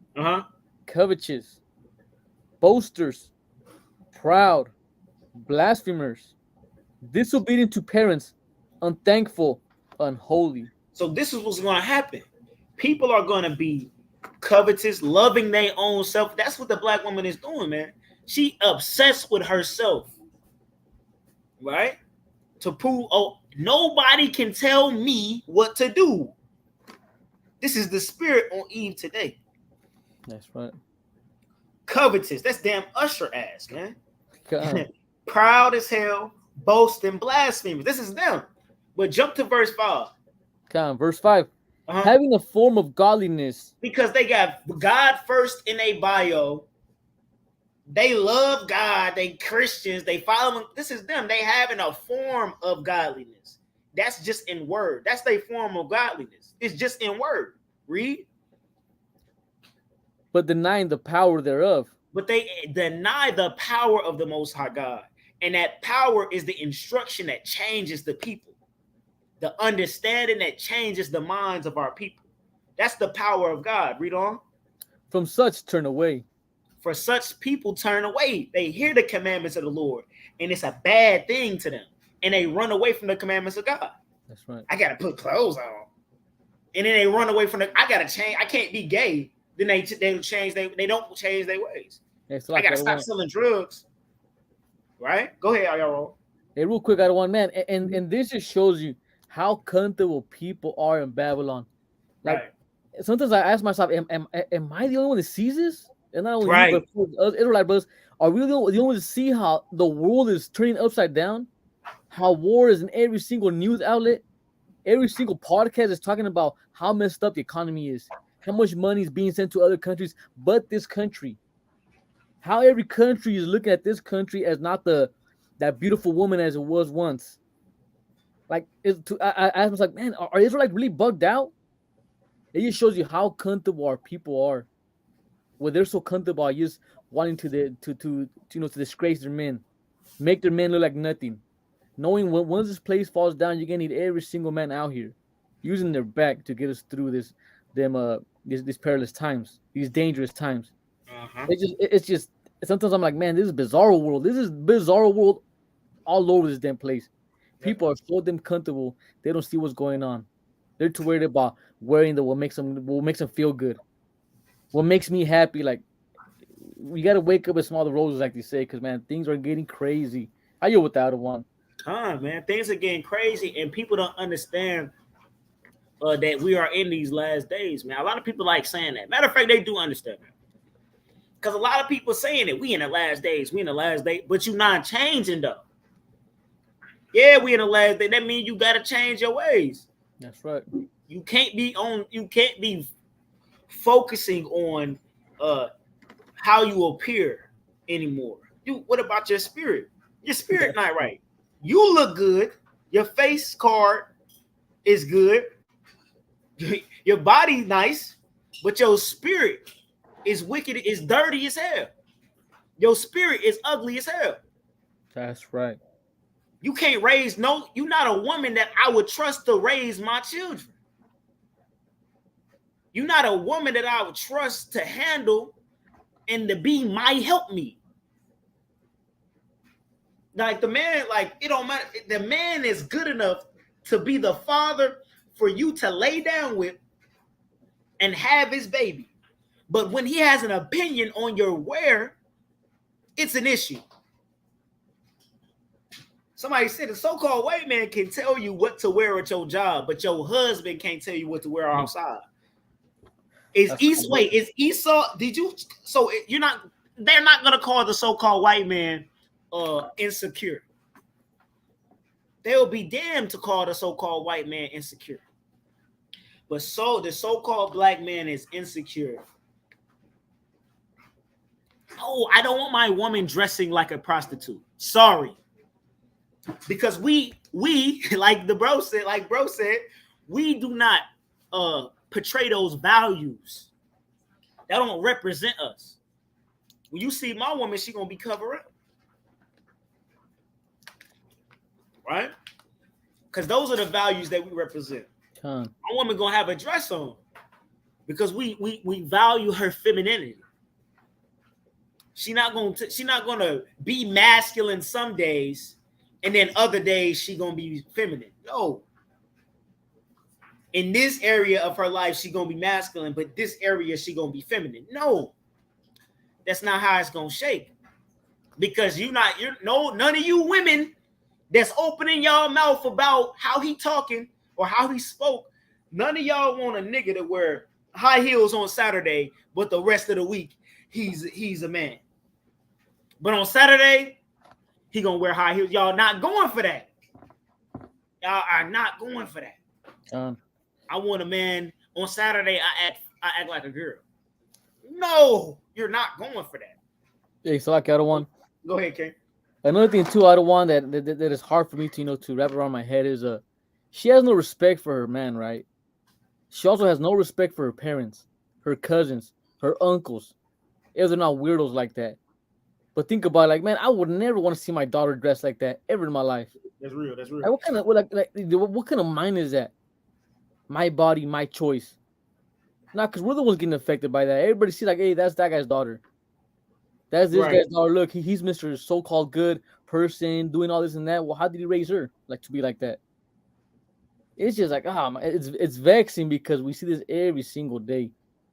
covetous, boasters, proud, blasphemers, disobedient to parents, unthankful, unholy. So this is what's going to happen. People are going to be covetous, loving their own self. That's what the black woman is doing, man. She obsessed with herself, right? To prove, nobody can tell me what to do. This is the spirit on Eve today. That's right. Covetous. That's damn Usher ass, man. Proud as hell, boasting, blasphemers. This is them. But jump to verse 5. Verse 5. Having a form of godliness. Because they got God first in their bio. They love God. They Christians. They follow him. This is them. They having a form of godliness. That's just in word. That's their form of godliness. It's just in word. Read. But denying the power thereof. But they deny the power of the Most High God. And that power is the instruction that changes the people. The understanding that changes the minds of our people. That's the power of God. Read on. From such turn away. For such people turn away. They hear the commandments of the Lord, and it's a bad thing to them, and they run away from the commandments of God. That's right. I gotta put clothes on, and then they run away from the. I gotta change. I can't be gay. Then they change. They don't change their ways. Hey, so I like gotta stop selling drugs. Right? Go ahead, y'all. Hey, real quick, I don't want, man, and this just shows you how comfortable people are in Babylon. Like, Right. sometimes I ask myself, am I the only one that sees this? And not only Right. you, but us Israelite brothers, are we the only one to see how the world is turning upside down? How war is in every single news outlet, every single podcast is talking about how messed up the economy is, how much money is being sent to other countries, but this country. How every country is looking at this country as not that beautiful woman as it was once. Like, I was like, man, are Israelites really bugged out? It just shows you how comfortable our people are. Where they're so comfortable just wanting to disgrace their men, make their men look like nothing. Knowing once this place falls down, you're gonna need every single man out here, using their back to get us through these perilous times, these dangerous times. Uh-huh. It's just sometimes I'm like, man, this is bizarre world. This is bizarre world all over this damn place. People are so damn comfortable, they don't see what's going on. They're too worried about wearing what makes them feel good. What makes me happy, like we gotta wake up and smell the roses, like they say, because man, things are getting crazy. How you without one? Man, things are getting crazy, and people don't understand that we are in these last days, man. A lot of people like saying that. Matter of fact, they do understand that. Because a lot of people saying it, we in the last days, but you not changing though. Yeah, we in the last day. That means you gotta change your ways. That's right. You can't be focusing on how you appear anymore. What about your spirit? Your spirit not right. You look good. Your face card is good. Your body nice, but your spirit is wicked, is dirty as hell. Your spirit is ugly as hell. That's right. You can't raise you're not a woman that I would trust to raise my children. You're not a woman that I would trust to handle and to be my helpmeet. Like the man, like it don't matter. The man is good enough to be the father for you to lay down with and have his baby. But when he has an opinion on your wear, it's an issue. Somebody said a so-called white man can tell you what to wear at your job, but your husband can't tell you what to wear outside. Is Esau? Did you? So you're not. They're not gonna call the so-called white man insecure. They'll be damned to call the so-called white man insecure. But the so-called black man is insecure. Oh, I don't want my woman dressing like a prostitute. Sorry. Because we like bro said, we do not portray those values. That don't represent us. When you see my woman, she gonna be covered up. Right? Because those are the values that we represent. My woman gonna have a dress on because we value her femininity. She's not gonna be masculine some days, and then other days she gonna be feminine. No. In this area of her life, she gonna be masculine, but this area she gonna be feminine. No, that's not how it's gonna shake. Because none of you women that's opening y'all mouth about how he talking or how he spoke. None of y'all want a nigga to wear high heels on Saturday, but the rest of the week he's a man. But on Saturday, he gonna wear high heels. Y'all not going for that. Y'all are not going for that. I want a man on Saturday. I act like a girl. No, you're not going for that. Yeah, so like I don't want. Go ahead, King. Another thing too, I don't want that is hard for me to wrap around my head is she has no respect for her man, right? She also has no respect for her parents, her cousins, her uncles, if they're not weirdos like that. But think about it, like, man, I would never want to see my daughter dressed like that ever in my life. That's real. That's real. Like, what kind of mind is that? My body, my choice. Not because we're the ones getting affected by that. Everybody see like, hey, that's that guy's daughter. That's this Right. guy's daughter. Look, he's Mr. So-called good person, doing all this and that. Well, how did he raise her like to be like that? It's just like it's vexing because we see this every single day.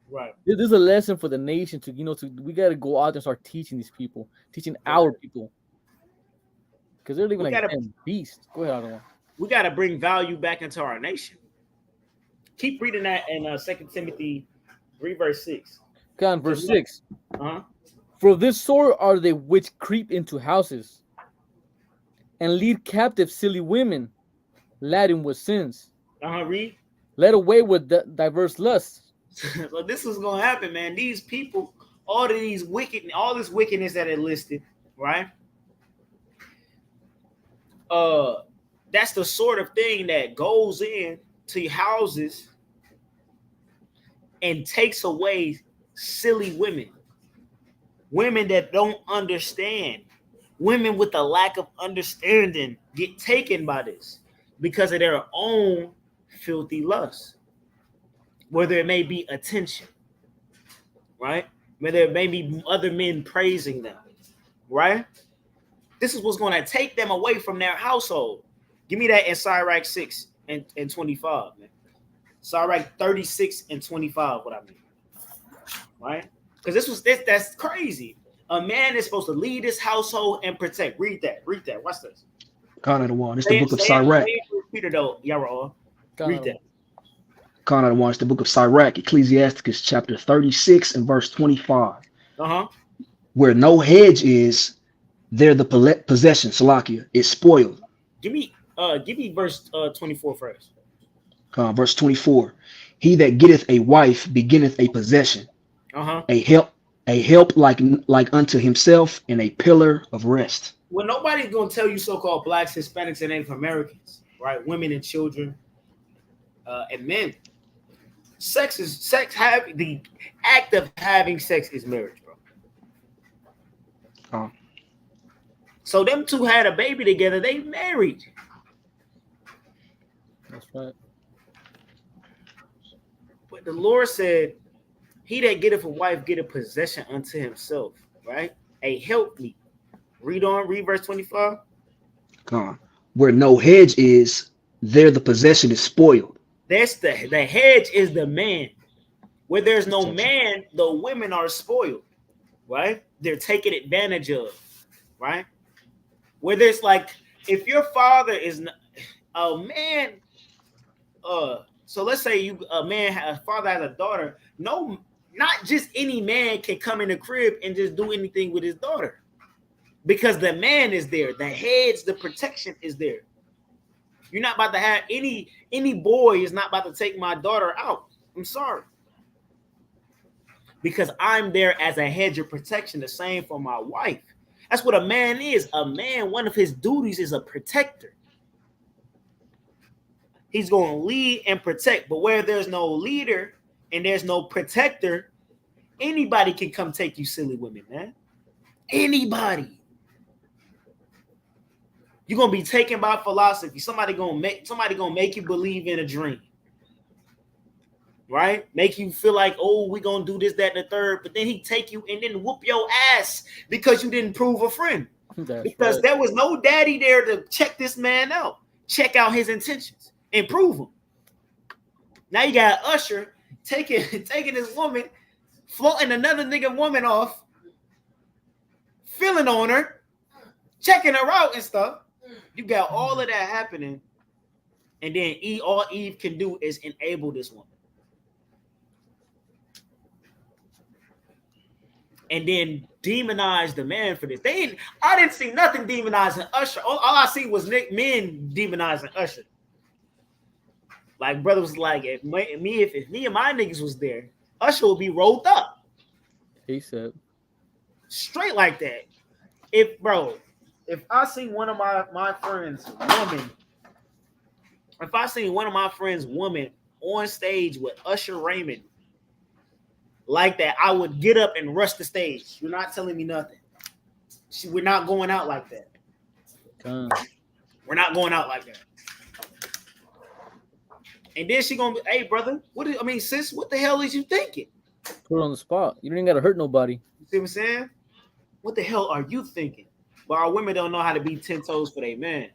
Right. This is a lesson for the nation to we got to go out and start teaching these people, teaching Right. our people, because they're living We like gotta damn beasts. Go ahead, Adam. we gotta bring value back into our nation. Keep reading that in 2 Timothy 3 verse 6. Come on, verse 6. Uh-huh. For this sort are they which creep into houses and lead captive silly women, laden with sins, Read. led away with diverse lusts. So this is gonna happen, man. These people, all this wickedness that are listed, right? That's the sort of thing that goes in to houses and takes away silly women that don't understand, women with a lack of understanding get taken by this because of their own filthy lust, whether it may be attention, right? Whether it may be other men praising them, right? This is what's going to take them away from their household. Give me that in Sirach 6 and 25, man. Sirach 36 and 25, what I mean, right? Because that's crazy. A man is supposed to lead his household and protect. Read that. Watch this. Khan of one. It's the book of Sirach. Peter, though, Yara. Read that. Khan of one. It's the book of Sirach, Ecclesiasticus chapter 36 and verse 25. Where no hedge is, there the possession, Salakia, is spoiled. Give me verse 24 first. Verse 24. He that getteth a wife beginneth a possession, a help like unto himself, and a pillar of rest. Well, nobody's gonna tell you so-called blacks, Hispanics, and Native Americans, right? Women and children, and men. The act of having sex is marriage, bro. So them two had a baby together. They married. That's right. But the Lord said, he that getteth a wife get a possession unto himself, right? A helpmeet. Read verse 25. Where no hedge is, there the possession is spoiled. That's the hedge is the man. Where there's no man, the women are spoiled, right? They're taken advantage of, right? Where there's like, if your father is a man, so let's say a father has a daughter. No, not just any man can come in the crib and just do anything with his daughter, because the man is there, the hedge, the protection is there. You're not about to have any boy is not about to take my daughter out. I'm sorry, because I'm there as a hedge of protection. The same for my wife. That's what a man is. A man, one of his duties is a protector. He's going to lead and protect. But where there's no leader and there's no protector, anybody can come take you silly women, man. Anybody. You're going to be taken by philosophy. Somebody going to make you believe in a dream. Right? Make you feel like, oh, we're going to do this, that, and the third. But then he take you and then whoop your ass because you didn't prove a friend. Because there was no daddy there to check this man out. Check out his intentions and prove them. Now you got Usher taking this woman, floating another nigga woman off, feeling on her, checking her out and stuff. You got all of that happening. And then all Eve can do is enable this woman. And then demonize the man for this. I didn't see nothing demonizing Usher. All I see was men demonizing Usher. Like brother was like, if me and my niggas was there, Usher would be rolled up. He said, straight like that. If I see one of my friends woman, if I see one of my friends woman on stage with Usher Raymond like that, I would get up and rush the stage. You're not telling me nothing. We're not going out like that. We're not going out like that. And then she gonna be, hey brother, sis, what the hell is you thinking? Put her on the spot. You didn't gotta hurt nobody. You see what I'm saying? what the hell are you thinking? But our women don't know how to be 10 toes for their man.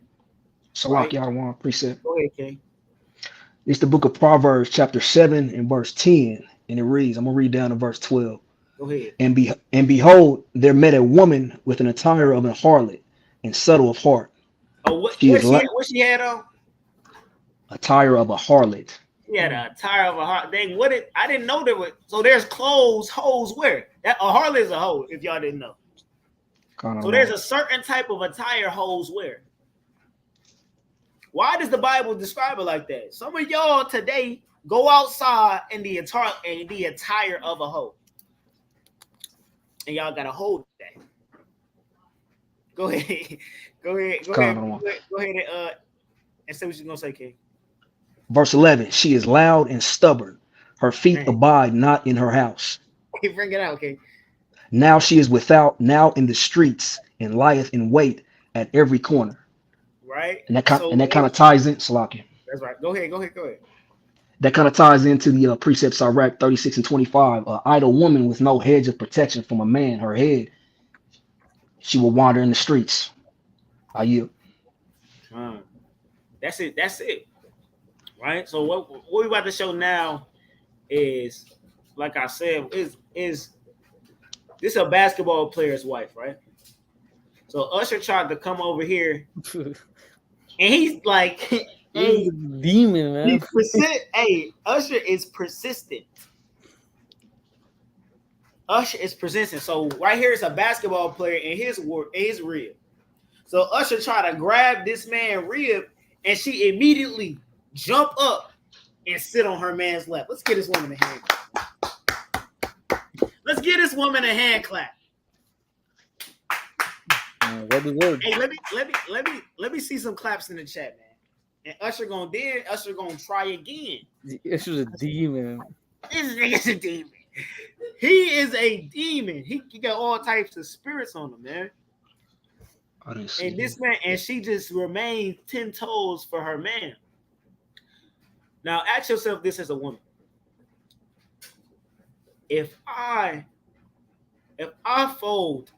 Salaki, I want precept. Go ahead, King. It's the book of Proverbs, chapter 7 and verse 10. And it reads, I'm going to read down to verse 12. Go ahead. And behold, there met a woman with an attire of a harlot and subtle of heart. Oh, what she she had on? Attire of a harlot. She had a attire of a harlot. Dang, I didn't know there were. So there's clothes hoes wear. That a harlot is a hoe, if y'all didn't know. So there's a certain type of attire hoes wear. Why does the Bible describe it like that? Some of y'all today go outside in the attire of a hoe. And y'all gotta hold that. Go ahead. Go ahead and say what you're gonna say, King. Verse 11, she is loud and stubborn. Her feet abide not in her house. Bring it out, okay. Now she is without, now in the streets, and lieth in wait at every corner. Right. And that kind of ties in, Salaki. That's right. Go ahead. That kind of ties into the precepts Sirach 36 and 25. An idle woman with no hedge of protection from a man, her head, she will wander in the streets. I yield. That's it. Right. So what we're about to show now is, like I said, is this a basketball player's wife, right? So Usher tried to come over here, and he's like, "Hey, demon, man." Hey, Usher is persistent. Usher is persistent. So right here is a basketball player in his rib. So Usher tried to grab this man's rib, and she immediately jump up and sit on her man's lap. Let's get this woman a hand clap. Let's give this woman a hand clap. Hey, let me see some claps in the chat, man. And Usher gonna try again. Usher's a demon. This nigga's a demon. He is a demon. He got all types of spirits on him, man. And this man, and she just remains 10 toes for her man. Now ask yourself this as a woman. If I fold,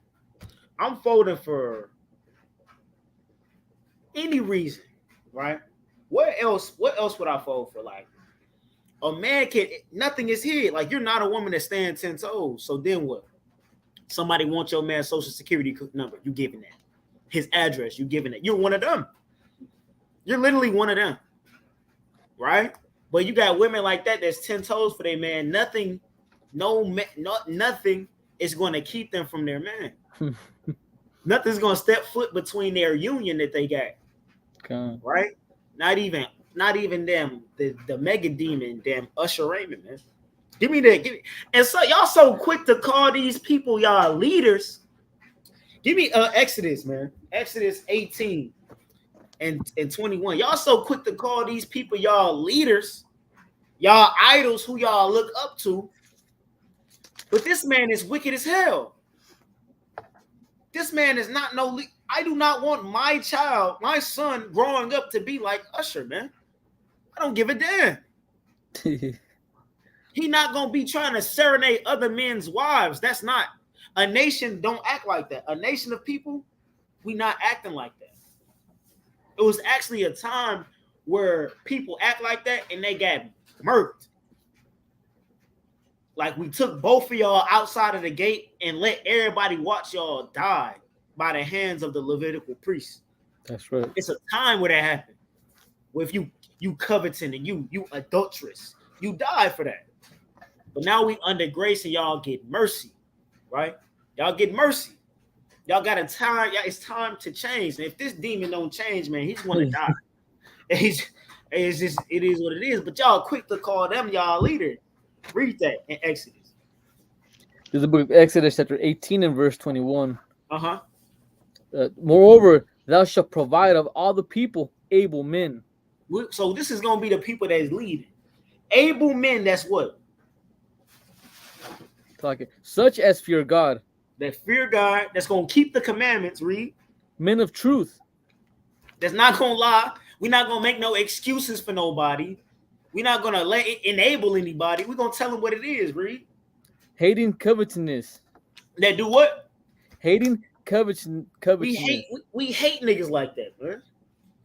I'm folding for any reason, right? What else would I fold for? Like, a man nothing is hid. Like, you're not a woman that stands 10 toes. So then what? Somebody wants your man's social security number. You giving that. His address, you giving it. You're one of them. You're literally one of them. Right? But you got women like that that's 10 toes for their man. Nothing is going to keep them from their man. Nothing's going to step foot between their union that they got. Okay. Right? Not even them, the mega demon, damn Usher Raymond, man. Give me that. And so y'all so quick to call these people y'all leaders. Give me Exodus, man. Exodus 18 and 21. Y'all so quick to call these people y'all leaders, y'all idols who y'all look up to. But this man is wicked as hell. This man is not no leader. I do not want my child, my son, growing up to be like Usher, man. I don't give a damn. He not gonna be trying to serenade other men's wives. That's not. A nation don't act like that. A nation of people, we not acting like that. It was actually a time where people act like that and they got murked. Like, we took both of y'all outside of the gate and let everybody watch y'all die by the hands of the Levitical priests. That's right. It's a time where that happened. Where if you coveting and you adulteress, you die for that. But now we under grace and y'all get mercy, right? Y'all get mercy. Y'all got a time. Yeah, it's time to change. And if this demon don't change, man, he's gonna die. It is what it is. But y'all quick to call them y'all leader. Read that in Exodus. There's the book of Exodus, chapter 18 and verse 21. Moreover, thou shalt provide of all the people able men. So this is going to be the people that's leading. Able men, that's what? Such as fear God. That fear God, that's going to keep the commandments, read. Men of truth. That's not going to lie. We're not going to make no excuses for nobody. We're not going to let it enable anybody. We're going to tell them what it is, read. Hating covetousness. That do what? Hating, covetousness. We hate niggas like that,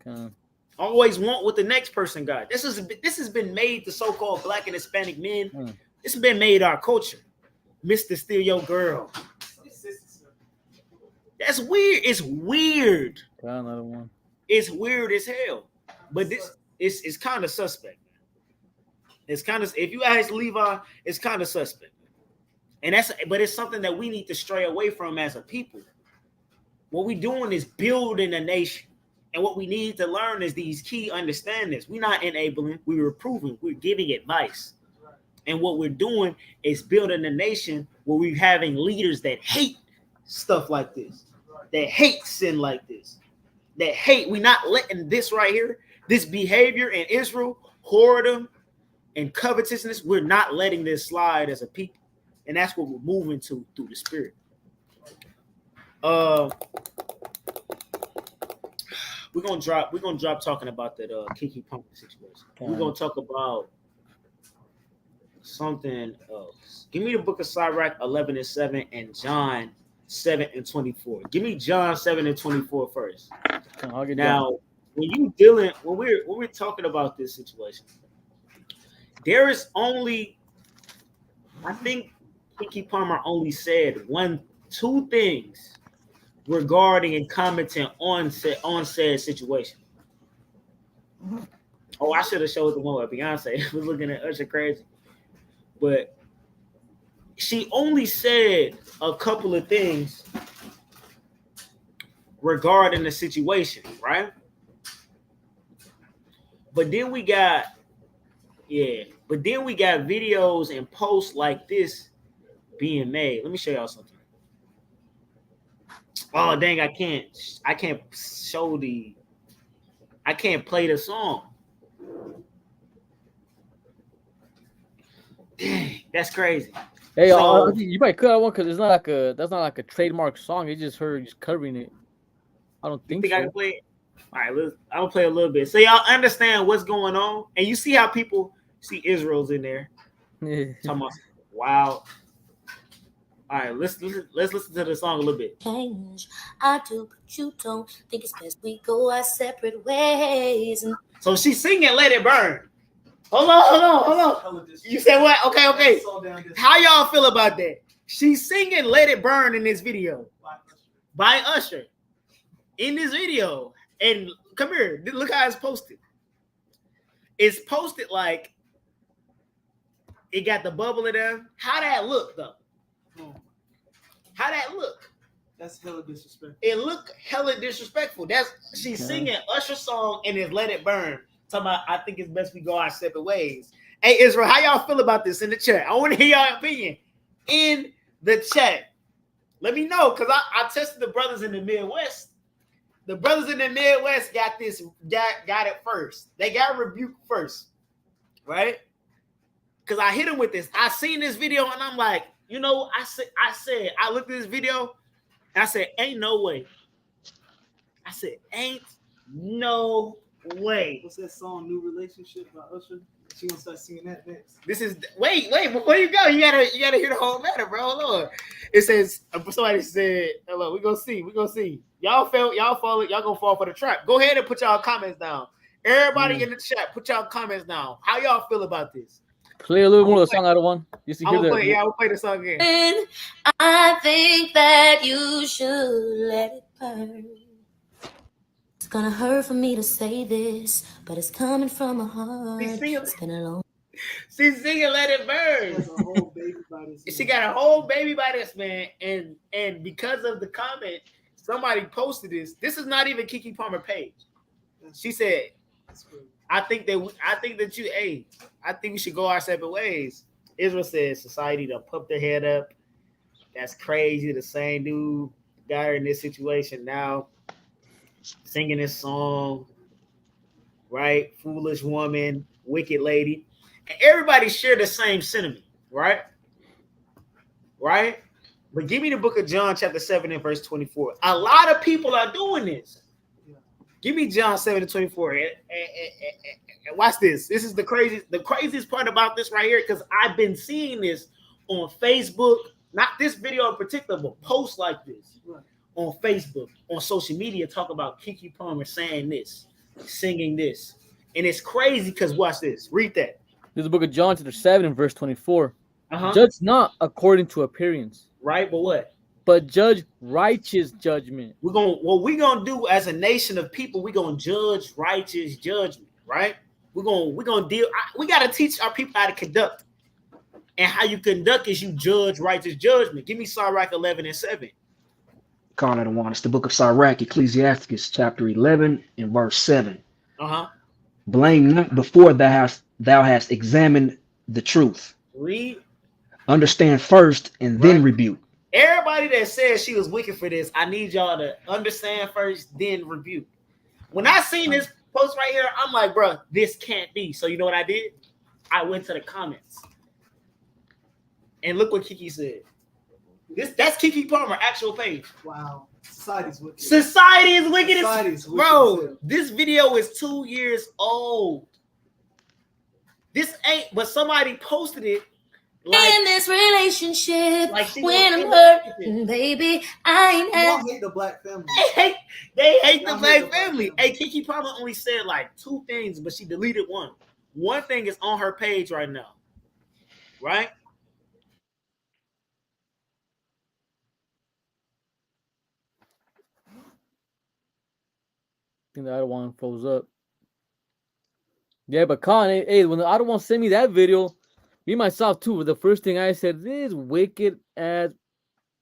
man. Always want what the next person got. This has been made to so-called Black and Hispanic men. This has been made our culture. Mr. Steal Your Girl. That's weird. It's weird. Got another one. It's weird as hell. But this it's kind of suspect. It's kind of, if you ask Levi, it's kind of suspect. But it's something that we need to stray away from as a people. What we're doing is building a nation. And what we need to learn is these key understandings. We're not enabling, we're reproving, we're giving advice. And what we're doing is building a nation where we're having leaders that hate stuff like this, that hate sin like this, that hate. We're not letting this right here, this behavior in Israel, whoredom and covetousness, we're not letting this slide as a people. And that's what we're moving to through the Spirit. We're gonna drop talking about that Keke Palmer situation. We're gonna talk about something else. Give me the book of Sirach 11:7 and John 7:24. Give me John 7:24 first. Now, when we're talking about this situation, there is only, I think Keke Palmer only said two things regarding and commenting on said situation. Oh, I should have showed the one where Beyonce was looking at Usher crazy. But she only said a couple of things regarding the situation, right? But then we got videos and posts like this being made. Let me show y'all something. Oh dang, I can't play the song. Dang, that's crazy. Hey, you might cut that one because that's not like a trademark song. It's just her just covering it. I don't think so. I can play it? All right, I'm gonna play a little bit so y'all understand what's going on, and you see how people see Israel's in there. Talking about, wow. All right, let's listen to the song a little bit. Change, I do, but you don't. Think it's best we go our separate ways. So she's singing "Let It Burn." Hold on. You said what? Okay. How y'all feel about that? She's singing "Let It Burn" in this video by Usher. In this video, and come here, look how it's posted. It's posted like it got the bubble in there. How that look though? How that look? That's hella disrespectful. It look hella disrespectful. She's singing Usher's song and it's "Let It Burn." Talking about, I think it's best we go our separate ways. Hey Israel, how y'all feel about this in the chat? I want to hear y'all opinion in the chat. Let me know, because I tested the brothers in the Midwest. The brothers in the Midwest got it first. They got rebuked first, right? Because I hit them with this. I seen this video and I'm like, you know, I looked at this video and I said, ain't no way. I said, ain't no way. What's that song, New Relationship by Usher? She gonna start singing that next. This is wait, before you go, you gotta hear the whole matter, bro. Hold on. It says somebody said, hello, we're gonna see. Y'all gonna fall for the trap. Go ahead and put y'all comments down. Everybody in the chat, put y'all comments down. How y'all feel about this? Play a little more of the song out of one. I'll play the song again. I think that you should let it burn. It's gonna hurt for me to say this, but it's coming from a heart. It's been a long. She's singing "Let It Burn." She got a whole baby by this man, and because of the comment, somebody posted this. This is not even Keke Palmer page. She said, I think we should go our separate ways. Israel says society done pump their head up. That's crazy. The same dude got her in this situation now, singing this song, right? Foolish woman, wicked lady. And everybody share the same sentiment, right? Right? But give me the book of John, chapter 7 and verse 24. A lot of people are doing this. Give me John 7:24. And watch this. This is the craziest part about this right here, because I've been seeing this on Facebook, not this video in particular, but posts like this on Facebook, on social media, talk about Keke Palmer saying this, singing this. And it's crazy because watch this. Read that. This is the book of John, chapter 7, and verse 24. Judge not according to appearance. Right, but what? But judge righteous judgment. What we're gonna do as a nation of people, we're gonna judge righteous judgment, right? We're gonna deal. We gotta teach our people how to conduct. And how you conduct is you judge righteous judgment. Give me Sirach 11 and 7. Call it a one. It's the book of Sirach, Ecclesiasticus, chapter 11 and verse 7. Blame not before thou hast examined the truth. Read. Understand first and then rebuke. Everybody that says she was wicked for this, I need y'all to understand first, then rebuke. When I seen this post right here, I'm like, bro, this can't be. So you know what I did? I went to the comments. And look what Keke said. That's Keke Palmer, actual page. Wow. Society's wicked. Society is wicked. Society's wicked. Bro, this video is 2 years old. This ain't, but somebody posted it. Like, in this relationship, like when I'm hurting, baby, I ain't hate the black family. They hate the black family. Hey, Keke Palmer only said like 2 things, but she deleted one. One thing is on her page right now. Right? I think the other one froze up. Yeah, but Khan, hey, when the other one sent me that video, me myself too, the first thing I said, this is wicked as,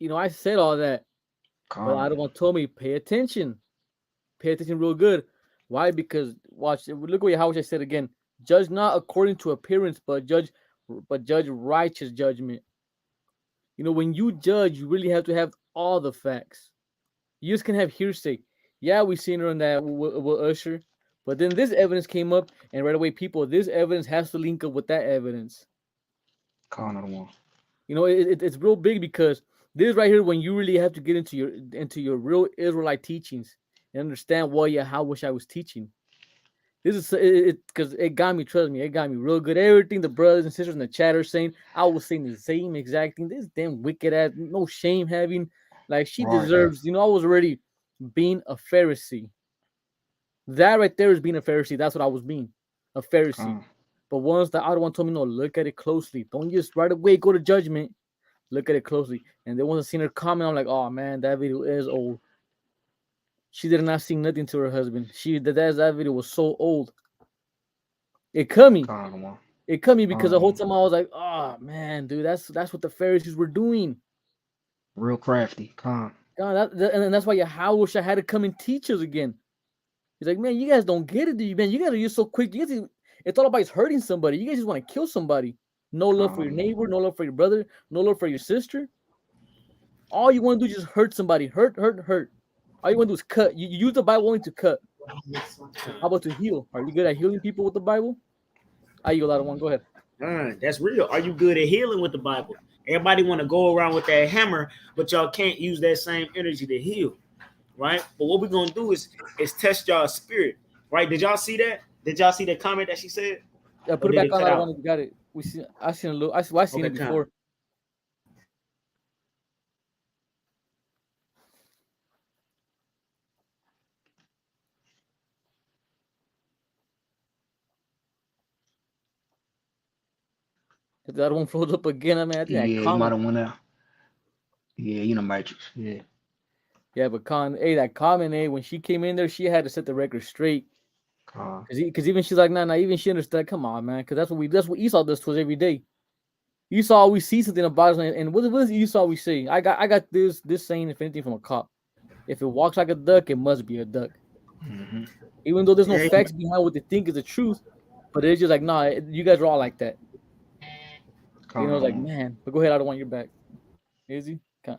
I said all that. But the other one told me, pay attention real good. Why? Because watch, look at how I said again. Judge not according to appearance, but judge righteous judgment. When you judge, you really have to have all the facts. You just can have hearsay. Yeah, we seen her on that with Usher, but then this evidence came up, and right away, this evidence has to link up with that evidence. It's real big because this right here, when you really have to get into your real Israelite teachings and understand what I wish I was teaching. This is it because it got me. Trust me, it got me real good. Everything the brothers and sisters in the chat are saying, I was saying the same exact thing. This damn wicked ass, no shame having, like she deserves. I was already being a Pharisee. That right there is being a Pharisee. That's what I was being, a Pharisee. But once the other one told me, no, look at it closely. Don't just right away go to judgment. Look at it closely. And then once I seen her comment, I'm like, oh man, that video is old. She did not sing nothing to her husband. That video was so old. It cut me. It cut me because the whole time I was like, oh man, dude, that's what the Pharisees were doing. Real crafty. God, and that's why Yahweh had to come and teach us again. He's like, man, you guys don't get it, man. You guys are just so quick. It's all about hurting somebody. You guys just want to kill somebody. No love for your neighbor, no love for your brother, no love for your sister. All you want to do is just hurt somebody. Hurt. All you want to do is cut. You use the Bible only to cut. How about to heal? Are you good at healing people with the Bible? You a lot of one. Go ahead. That's real. Are you good at healing with the Bible? Everybody want to go around with that hammer, but y'all can't use that same energy to heal, right? But what we're gonna do is test y'all spirit, right? Did y'all see that? Did y'all see the comment that she said? Yeah, put it back on. I want to got it. I seen a little. I seen it before. If that one froze up again, I mean, I think you might have went out. Yeah, Matrix. Yeah. Yeah, but that comment, when she came in there, she had to set the record straight. Because even she's like, nah, even she understood. Come on, man, because that's what Esau does to us every day. Esau always sees something about us, and what does Esau always say? I got this saying, if anything, from a cop. If it walks like a duck, it must be a duck. Mm-hmm. Even though there's no facts behind what they think is the truth, but it's just like, nah, you guys are all like that. Like, man, but go ahead. I don't want your back. Izzy, go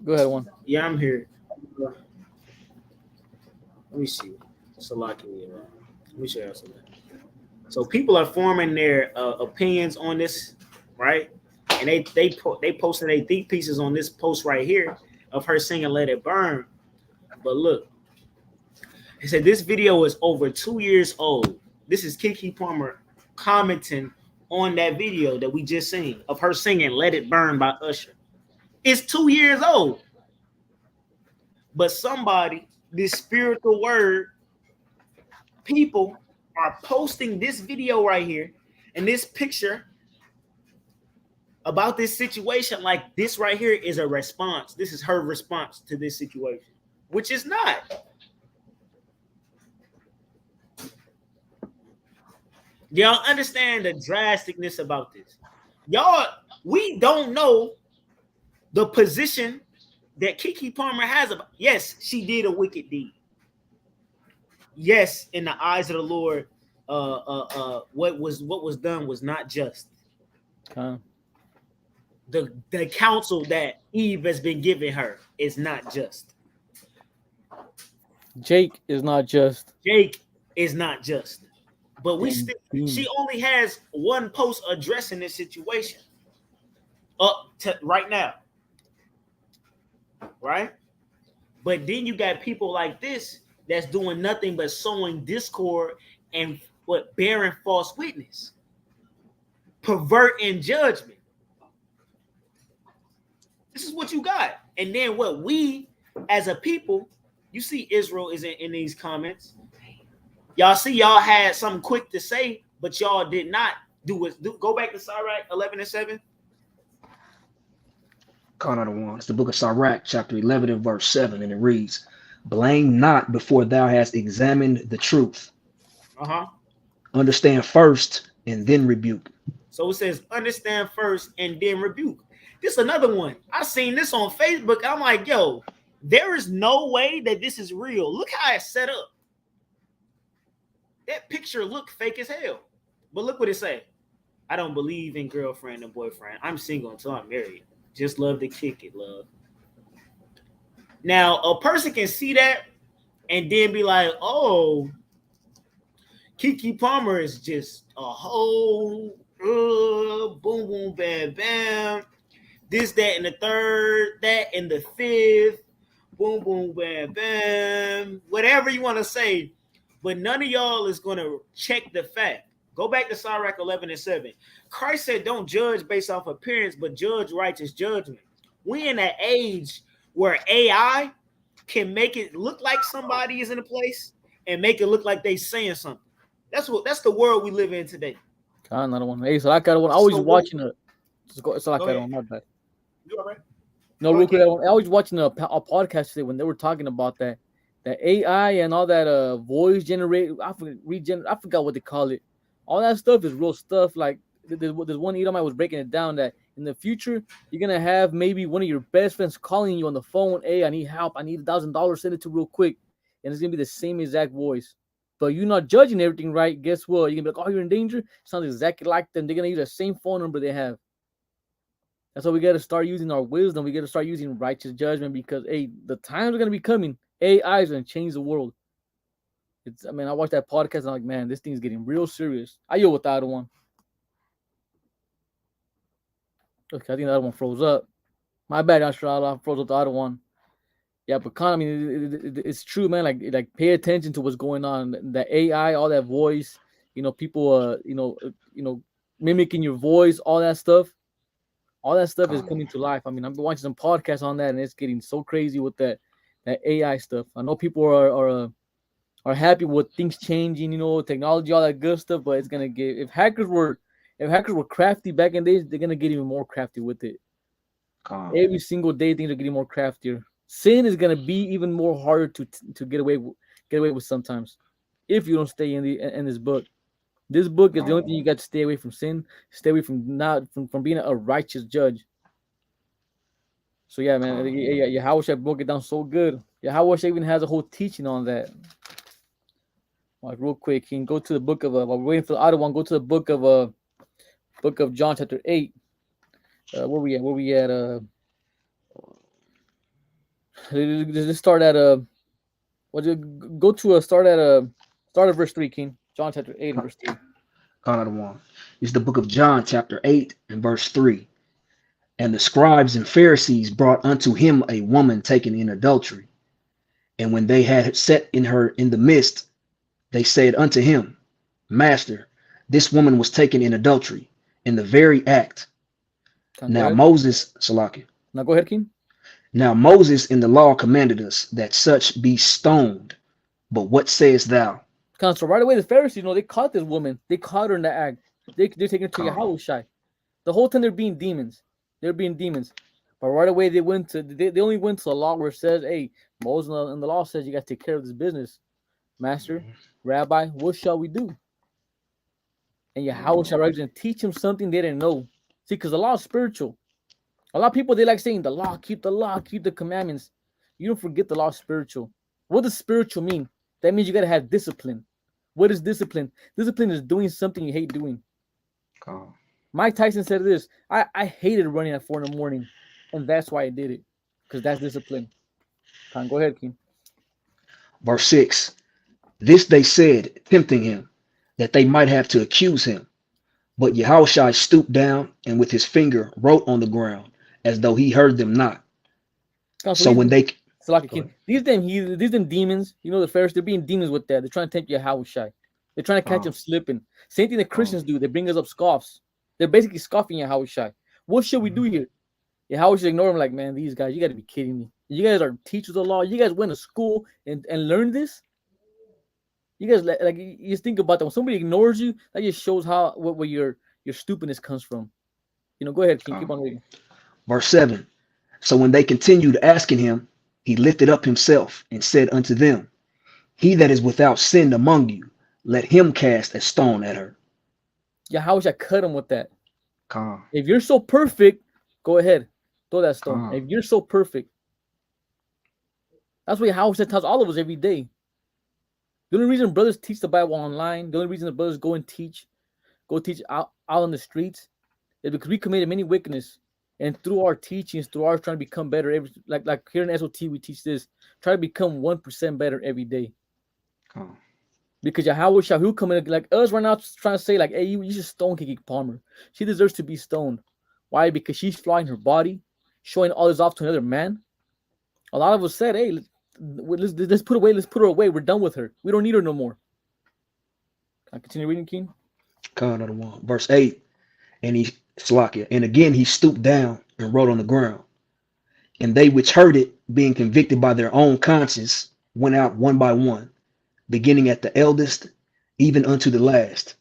ahead, one. Yeah, I'm here. Let me see. Let me show you something. So people are forming their opinions on this, right? And they posted their deep pieces on this post right here of her singing "Let It Burn." But look, it said this video is over 2 years old. This is Keke Palmer commenting on that video that we just seen of her singing Let It Burn by Usher. It's 2 years old. But somebody, this spiritual word, people are posting this video right here and this picture about this situation like this right here is a response. This is her response to this situation, which is not. Y'all understand the drasticness about this. Y'all, we don't know the position that Keke Palmer has about. Yes, she did a wicked deed. Yes, in the eyes of the Lord, what was done was not just. The counsel that Eve has been giving her is not just. Jake is not just. Jake is not just. But she only has one post addressing this situation up to right now. Right? But then you got people like this that's doing nothing but sowing discord and bearing false witness, perverting judgment. This is what you got. And then what we as a people, you see Israel is in these comments. Y'all see y'all had something quick to say, but y'all did not do it. Go back to Sirach 11:7. Another one. It's the book of Sirach, chapter 11 and verse 7, and it reads, "Blame not before thou hast examined the truth. Understand first and then rebuke." So it says, understand first and then rebuke. This is another one. I seen this on Facebook. I'm like, yo, there is no way that this is real. Look how it's set up. That picture looked fake as hell. But look what it say. I don't believe in girlfriend and boyfriend. I'm single until I'm married. Just love to kick it, love. Now, a person can see that and then be like, oh, Keke Palmer is just a whole boom, boom, bam, bam. This, that, and the third, that, and the fifth. Boom, boom, bam, bam. Whatever you want to say. But none of y'all is going to check the fact. Go back to Sirach 11:7. Christ said, don't judge based off appearance, but judge righteous judgment. We in an age where AI can make it look like somebody is in a place and make it look like they saying something. That's the world we live in today. Another one. Hey, so I got one. I was watching a. So I got one. My bad. You all right? No, real quick. I was watching a podcast today when they were talking about that AI and all that voice generate. I forgot what they call it. All that stuff is real stuff. Like there's one Edomite was breaking it down that in the future you're gonna have maybe one of your best friends calling you on the phone. Hey, I need help. I need $1,000. Send it to real quick, and it's gonna be the same exact voice. But you're not judging everything right. Guess what? You're gonna be like, oh, you're in danger. Sounds exactly like them. They're gonna use the same phone number they have. That's why we gotta start using our wisdom. We gotta start using righteous judgment because hey, the times are gonna be coming. AI is gonna change the world. I watched that podcast and I'm like, man, this thing's getting real serious. I yield with the other one. Okay, I think the other one froze up. My bad, Australia. I froze up the other one. Yeah, but it's true, man. Like pay attention to what's going on. The AI, all that voice, people, mimicking your voice, all that stuff. All that stuff is coming to life. I've been watching some podcasts on that, and it's getting so crazy with that AI stuff. I know people are happy with things changing, technology, all that good stuff, but it's gonna get if hackers were crafty back in days, they're gonna get even more crafty with it. Every single day, things are getting more craftier. Sin is gonna be even more harder to get away with sometimes if you don't stay in this book. This book is the only thing you got to stay away from sin, stay away from being a righteous judge. So yeah, man, Yahweh broke it down so good. Yahweh even has a whole teaching on that. Like real quick, you can go to the book of while we're waiting for the other one. Go to the book of John chapter 8. Where we at? Let's start at start at verse 3, King. John chapter 8 and verse 3. Another one. It's the book of John chapter 8 and verse 3. And the scribes and Pharisees brought unto him a woman taken in adultery. And when they had set her in the midst, they said unto him, Master, this woman was taken in adultery. in the very act. Now Moses, Salaki. Now go ahead, King. Now Moses in the law commanded us that such be stoned. But what sayest thou? So right away the Pharisees, they caught this woman. They caught her in the act. They're taking her to Yahushua. The whole time they're being demons. They're being demons. But right away they only went to the law where it says, hey, Moses in the law says you got to take care of this business. Master, Rabbi, what shall we do? And Yahushua right and teach them something they didn't know. See, because the law is spiritual. A lot of people, they like saying the law, keep the commandments. You don't forget the law is spiritual. What does spiritual mean? That means you got to have discipline. What is discipline? Discipline is doing something you hate doing. Mike Tyson said this, I hated running at 4 a.m, and that's why I did it, because that's discipline. Go ahead, King. Verse 6, this they said, tempting him, that they might have to accuse him. But Yahushua stooped down and with his finger wrote on the ground, as though he heard them not. So when they... These them demons, the Pharisees, they're being demons with that. They're trying to tempt Yahushua. They're trying to catch him slipping. Same thing that Christians do. They bring us up scoffs. They're basically scoffing Yahushua. What should we do here? Yahushua ignore them like, man, these guys, you got to be kidding me. You guys are teachers of the law. You guys went to school and learned this? You guys, like, you just think about that. When somebody ignores you, that just shows how where your stupidness comes from. Go ahead, King. Keep on reading. Verse 7. So when they continued asking him, he lifted up himself and said unto them, he that is without sin among you, let him cast a stone at her. Yahushua cut him with that. If you're so perfect, go ahead. Throw that stone. If you're so perfect. That's what Yahushua tells all of us every day. The only reason brothers teach the Bible online, the only reason the brothers go teach out on the streets, is because we committed many wickedness. And through our teachings, through our trying to become better, like here in SOT, we teach this, try to become 1% better every day. Because Yahushua, who come in like us right now, trying to say like, hey, you should stone Kiki Palmer. She deserves to be stoned. Why? Because she's flying her body, showing all this off to another man. A lot of us said, hey, let's put her away. We're done with her. We don't need her no more. Can I continue reading, King? Verse 8. And again he stooped down and wrote on the ground. And they which heard it, being convicted by their own conscience, went out one by one, beginning at the eldest, even unto the last.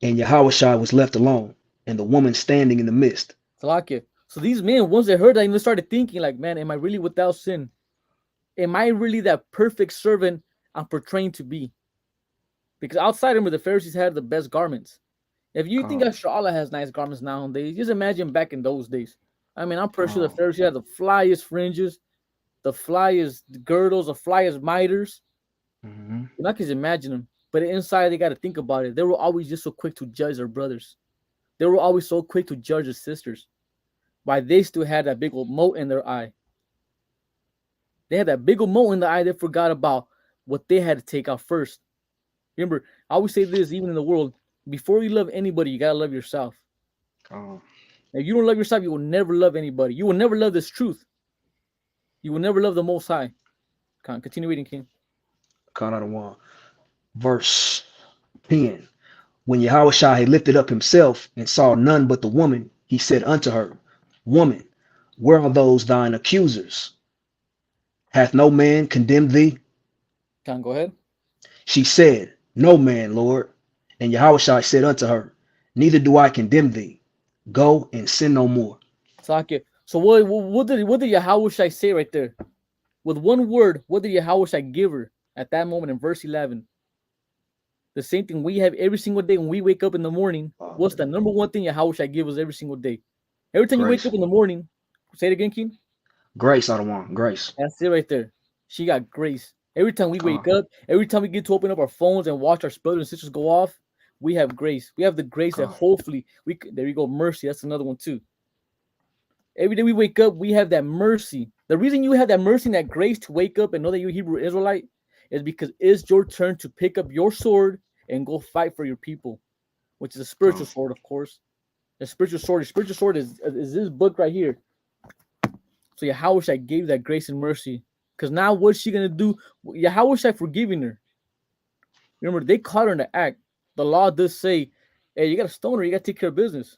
And Yahushua was left alone, and the woman standing in the midst. So these men, once they heard that, they started thinking like, man, am I really without sin? Am I really that perfect servant I'm portraying to be? Because outside of them, the Pharisees had the best garments. If you think Allah has nice garments nowadays, just imagine back in those days. I mean, I'm pretty sure the Pharisees had the flyest fringes, the flyest girdles, the flyest miters. You're not just imagine them. But inside, they got to think about it. They were always just so quick to judge their brothers. They were always so quick to judge their sisters. Why they still had that big old mote in their eye. They had that big old mote in the eye. They forgot about what they had to take out first. Remember, I always say this, even in the world, before you love anybody, you got to love yourself. If you don't love yourself, you will never love anybody. You will never love this truth. You will never love the Most High. Continue reading, King. Verse 10. When Yahushua had lifted up himself and saw none but the woman, he said unto her, Woman, where are those thine accusers? Hath no man condemned thee? Go ahead. She said, No man, Lord. And Yahushua said unto her, Neither do I condemn thee. Go and sin no more. So what did Yahushua say right there? With one word, what did Yahushua give her at that moment in verse 11? The same thing we have every single day when we wake up in the morning. What's the number one thing Yahushua gives us every single day? Every time you wake up in the morning, say it again, King. Grace, Adawan. Grace. That's it right there. She got grace. Every time we wake up, every time we get to open up our phones and watch our brothers and sisters go off, we have grace. We have the grace that hopefully there you go, mercy. That's another one too. Every day we wake up, we have that mercy. The reason you have that mercy and that grace to wake up and know that you're a Hebrew Israelite is because it's your turn to pick up your sword and go fight for your people, which is a spiritual sword, of course. The spiritual sword is this book right here. So Yahushua gave that grace and mercy. Because now what's she going to do? Yahushua forgiving her. Remember, they caught her in the act. The law does say Hey, you got a stoner, you got to take care of business.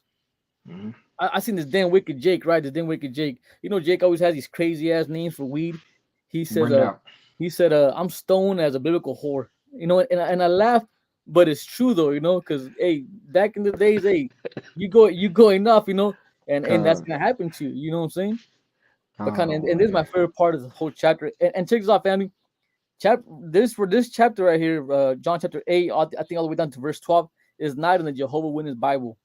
Mm-hmm. I seen this damn wicked Jake, right? This damn wicked Jake. You know, Jake always has these crazy ass names for weed. He says, Bring it out. I'm stoned as a biblical whore. You know, and I laugh, but it's true though. You know, because hey, back in the days, hey, you go enough, you know, and that's Con, gonna happen to you. You know what I'm saying? But kind of, and this is man. my favorite part of the whole chapter. And check this out, family. This chapter right here, John chapter 8, I think all the way down to verse 12, is not in the Jehovah Witness Bible.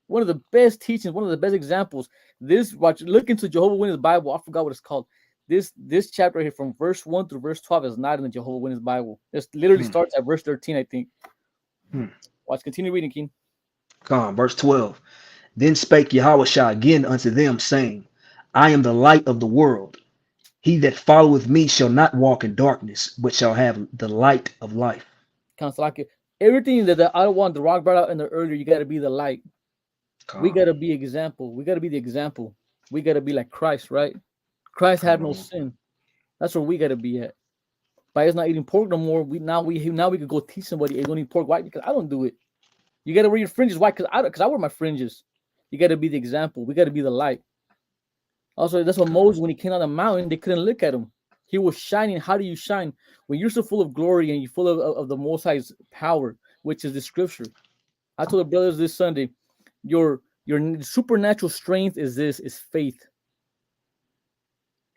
One of the best teachings, one of the best examples. Look into Jehovah Witness Bible. I forgot what it's called. This chapter here from verse 1 through verse 12 is not in the Jehovah Witness Bible. It literally starts at verse 13, I think. Watch, continue reading, King. Verse 12. Then spake Yahushua again unto them, saying, I am the light of the world. He that followeth me shall not walk in darkness, but shall have the light of life. Kind of like it. Everything that I want the rock brought out in the earlier, you got to be the light. We got to be example. We got to be the example. We got to be like Christ, right? Christ had no sin. That's where we got to be at. By us not eating pork no more, now we could go teach somebody, hey, don't eat pork. Why? Because I don't do it. You got to wear your fringes. Why? Because I wear my fringes. You got to be the example. We got to be the light. Also, that's what Moses, when he came on the mountain, they couldn't look at him. He was shining. How do you shine? When you're so full of glory and you're full of the Most High's power, which is the scripture. I told the brothers this Sunday, your supernatural strength is faith.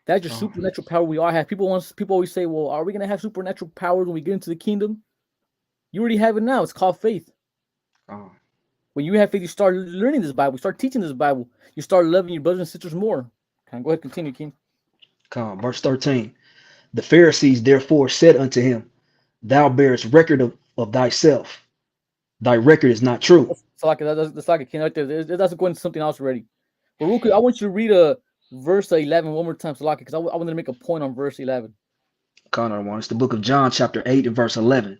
That's your supernatural power we all have. People always say, well, are we going to have supernatural powers when we get into the kingdom? You already have it now. It's called faith. When you have faith, you start learning this Bible. You start teaching this Bible. You start loving your brothers and sisters more. Go ahead, continue, King. Verse 13. The Pharisees therefore said unto him, Thou bearest record of thyself. Thy record is not true. That's like a King right there. That's going to something else already. But real quick, I want you to read verse 11 one more time, Salaki, because I wanted to make a point on verse 11. It's the book of John, chapter 8, and verse 11.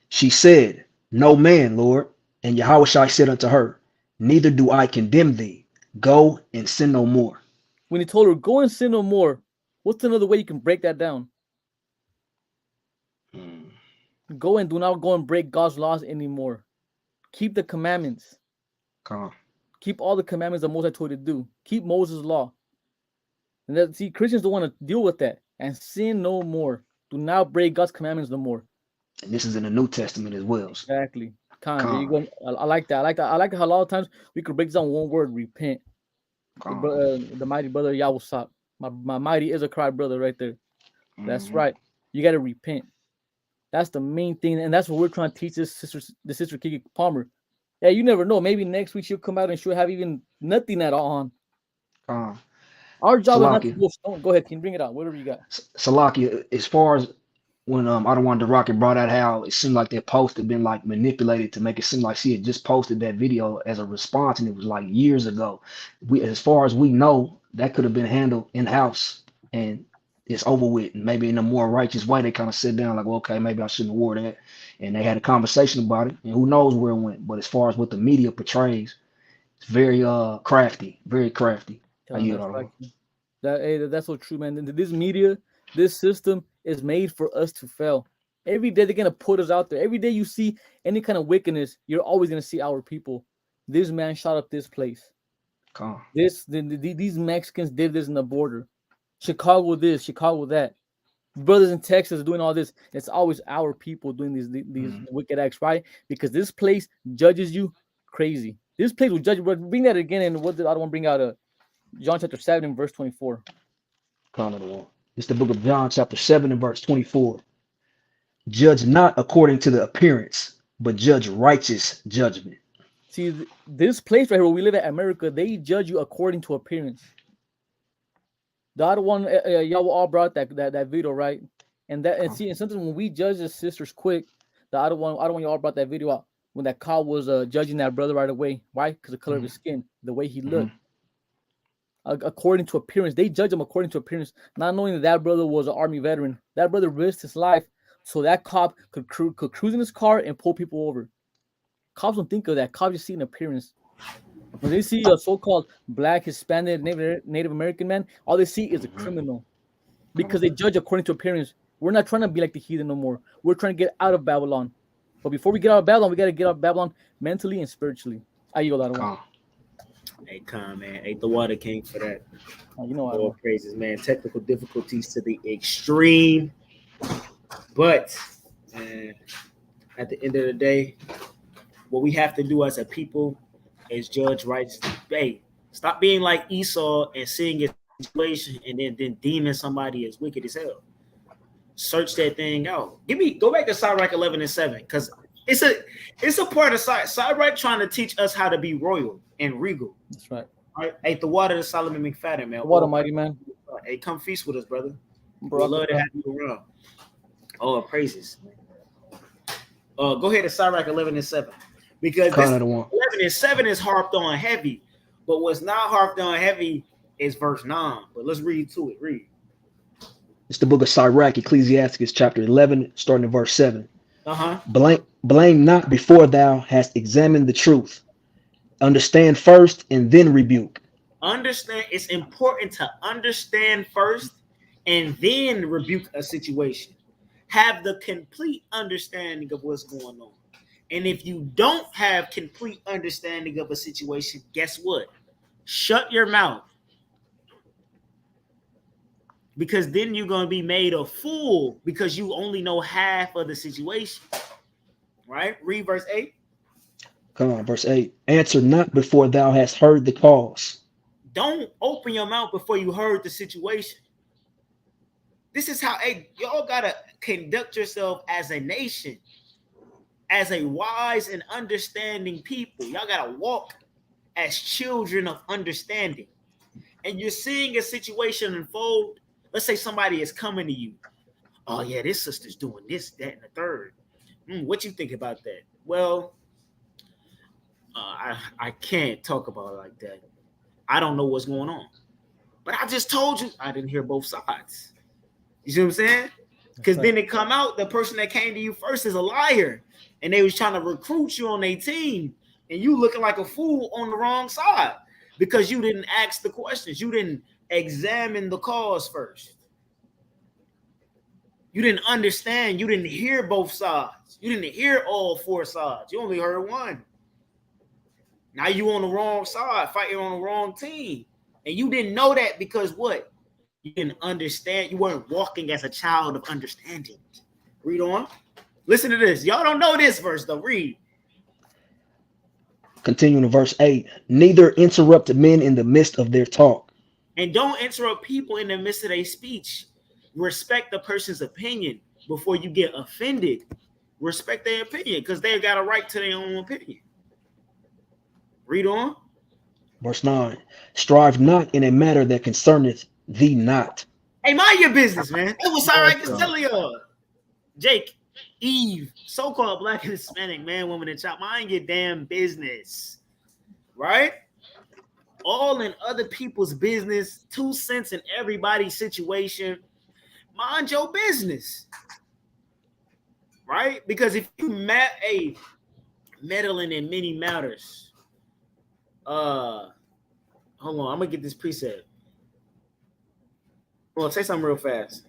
She said, No man, Lord. And Yahushua said unto her, Neither do I condemn thee. Go and sin no more. When he told her, go and sin no more, what's another way you can break that down? Go and do not go and break God's laws anymore. Keep the commandments. Keep all the commandments that Moses told you to do. Keep Moses' law. And see, Christians don't want to deal with that. And sin no more. Do not break God's commandments no more. And this is in the New Testament as well. Exactly. There you go. I like that. I like how a lot of times we could break this down one word: repent. The mighty brother Yahusat, my mighty Issachar brother right there. That's right. You got to repent. That's the main thing, and that's what we're trying to teach the sister Kiki Palmer. Yeah, you never know. Maybe next week she'll come out and she'll have even nothing at all on. Our job is not to go stone. Go ahead, King. Bring it out. Whatever you got. Salaki, as far as when I don't want the Rocket brought out how it seemed like that post had been like manipulated to make it seem like she had just posted that video as a response, and it was like years ago. As far as we know, that could have been handled in house and it's over with. And maybe in a more righteous way, they kind of sit down like, well, okay, maybe I shouldn't have wore that, and they had a conversation about it. And who knows where it went? But as far as what the media portrays, it's very crafty, very crafty. That's so true, man. This media, this system is made for us to fail. Every day they're gonna put us out there. Every day you see any kind of wickedness, you're always gonna see our people. This man shot up this place. These Mexicans did this in the border. Chicago this, Chicago that. Brothers in Texas are doing all this. It's always our people doing these wicked acts, right? Because this place judges you crazy. This place will judge you. But bring that again, and I don't want to bring out John chapter 7 and verse 24. It's the book of John chapter 7 and verse 24. Judge not according to the appearance, but judge righteous judgment. See, this place right here where we live at America, they judge you according to appearance. The other one, y'all all brought that video, right? And sometimes when we judge the sisters quick, the other one y'all brought that video out when that cop was judging that brother right away. Why? Because the color of his skin, the way he looked. According to appearance, they judge him according to appearance, not knowing that brother was an army veteran. That brother risked his life so that cop could cruise in his car and pull people over. Cops don't think of that. Cops just see an appearance. When they see a so-called black, Hispanic, Native American man, all they see is a criminal, because they judge according to appearance. We're not trying to be like the heathen no more. We're trying to get out of Babylon. But before we get out of Babylon, we got to get out of Babylon mentally and spiritually. I yield that one. Hey, man. Ain't the water king for that. You know, all praises, man. Technical difficulties to the extreme. But at the end of the day, what we have to do as a people is judge righteously. Hey, stop being like Esau and seeing a situation and then deeming somebody as wicked as hell. Search that thing out. Go back to Sirach 11:7, because it's a part of Sirach trying to teach us how to be royal and regal. That's right. Right? Hey, the water to Solomon McFadden, man. What a mighty man. Hey, come feast with us, brother. Bro, love to have you around. Oh, praises. Go ahead to Sirach 11:7, because 11:7 is harped on heavy, but what's not harped on heavy is verse 9. But let's read to it. Read. It's the book of Sirach, Ecclesiasticus, chapter 11, starting at verse 7. Blame not before thou hast examined the truth. Understand first and then rebuke. Understand. It's important to understand first and then rebuke a situation. Have the complete understanding of what's going on. And if you don't have complete understanding of a situation, guess what? Shut your mouth. Because then you're going to be made a fool because you only know half of the situation. Right? Read verse 8. Come on, verse 8. Answer not before thou hast heard the cause. Don't open your mouth before you heard the situation. This is how y'all got to conduct yourself as a nation, as a wise and understanding people. Y'all got to walk as children of understanding. And you're seeing a situation unfold. Let's say somebody is coming to you. Oh, yeah, this sister's doing this, that, and the third. What you think about that? Well, I can't talk about it like that. I don't know what's going on. But I just told you I didn't hear both sides. You see what I'm saying? Because then it come out the person that came to you first is a liar. And they was trying to recruit you on their team. And you looking like a fool on the wrong side. Because you didn't ask the questions. You didn't examine the cause first. You didn't understand. You didn't hear both sides. You didn't hear all four sides. You only heard one. Now you on the wrong side, fighting on the wrong team. And you didn't know that because what? You didn't understand. You weren't walking as a child of understanding. Read on. Listen to this. Y'all don't know this verse, though. Read. Continuing to verse 8. Neither interrupt men in the midst of their talk. And don't interrupt people in the midst of their speech. Respect the person's opinion before you get offended. Respect their opinion because they got a right to their own opinion. Read on. Verse 9. Strive not in a matter that concerneth thee not. Hey, mind your business, man. That was Sirach is telling y'all. Jake, Eve, so-called black and Hispanic man, woman, and child, mind your damn business. Right? All in other people's business, 2 cents in everybody's situation. Mind your business. Right? Because if you meddling in many matters, hold on, I'm gonna get this preset. Well, say something real fast.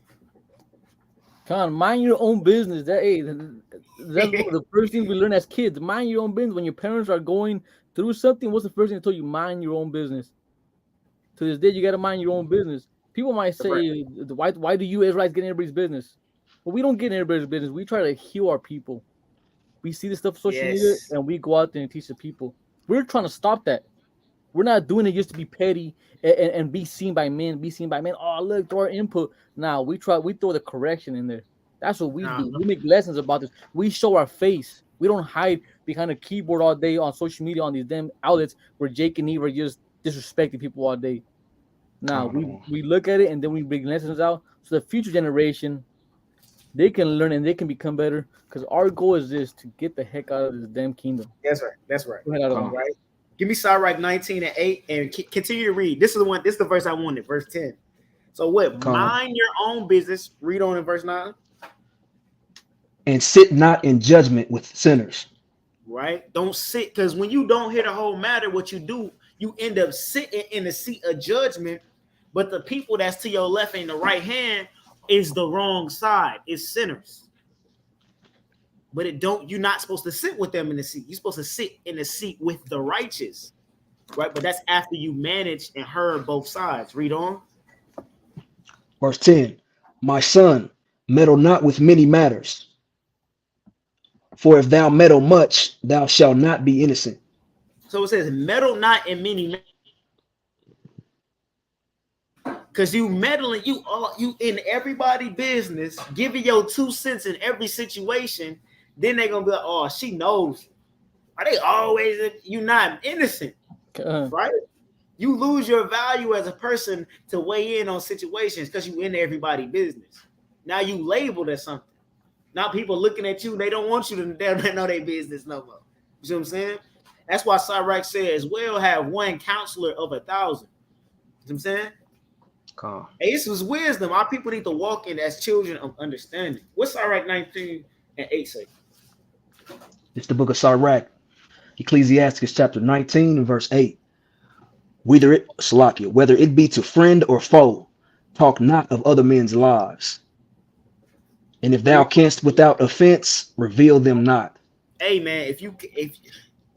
Come on, mind your own business. That's the first thing we learn as kids. Mind your own business. When your parents are going through something, what's the first thing they told you? Mind your own business. To this day, you gotta mind your own business. People might say, why do you Israelites get in everybody's business? But we don't get in everybody's business. We try to heal our people. We see this stuff on social media and we go out there and teach the people. We're trying to stop that. We're not doing it just to be petty and be seen by men. Oh, look, throw our input. Now we throw the correction in there. That's what we do. We make lessons about this. We show our face. We don't hide behind a keyboard all day on social media on these damn outlets where Jake and Eve are just disrespecting people all day. Now we look at it and then we bring lessons out so the future generation, they can learn and they can become better. Because our goal is this, to get the heck out of this damn kingdom. That's right. Right. Give me Sirach 19:8 and continue to read. This is the verse I wanted, verse 10. So what? Mind your own business. Read on in verse 9. And sit not in judgment with sinners. Right? Don't sit, because when you don't hear the whole matter, what you do, you end up sitting in the seat of judgment, but the people that's to your left and the right hand is the wrong side. It's sinners. but you're not supposed to sit with them in the seat. You're supposed to sit in the seat with the righteous, right? But that's after you manage and heard both sides. Read on. Verse 10, my son, meddle not with many matters, for if thou meddle much, thou shalt not be innocent. So it says, meddle not in many matters. Because you meddling, you in everybody business, giving your 2 cents in every situation. Then they're gonna be like, oh, she knows. Are they always? You're not innocent, right? You lose your value as a person to weigh in on situations because you in everybody business. Now you labeled as something. Now people looking at you, they don't want you to know their business no more. You see what I'm saying? That's why Sirach says, well, have one counselor of 1,000. You see what I'm saying? Hey, this was wisdom. Our people need to walk in as children of understanding. What's Sirach 19:8 say? It's the book of Sirach, Ecclesiasticus chapter 19 and verse 8. Whether it be to friend or foe, talk not of other men's lives. And if thou canst without offense, reveal them not. Hey man, if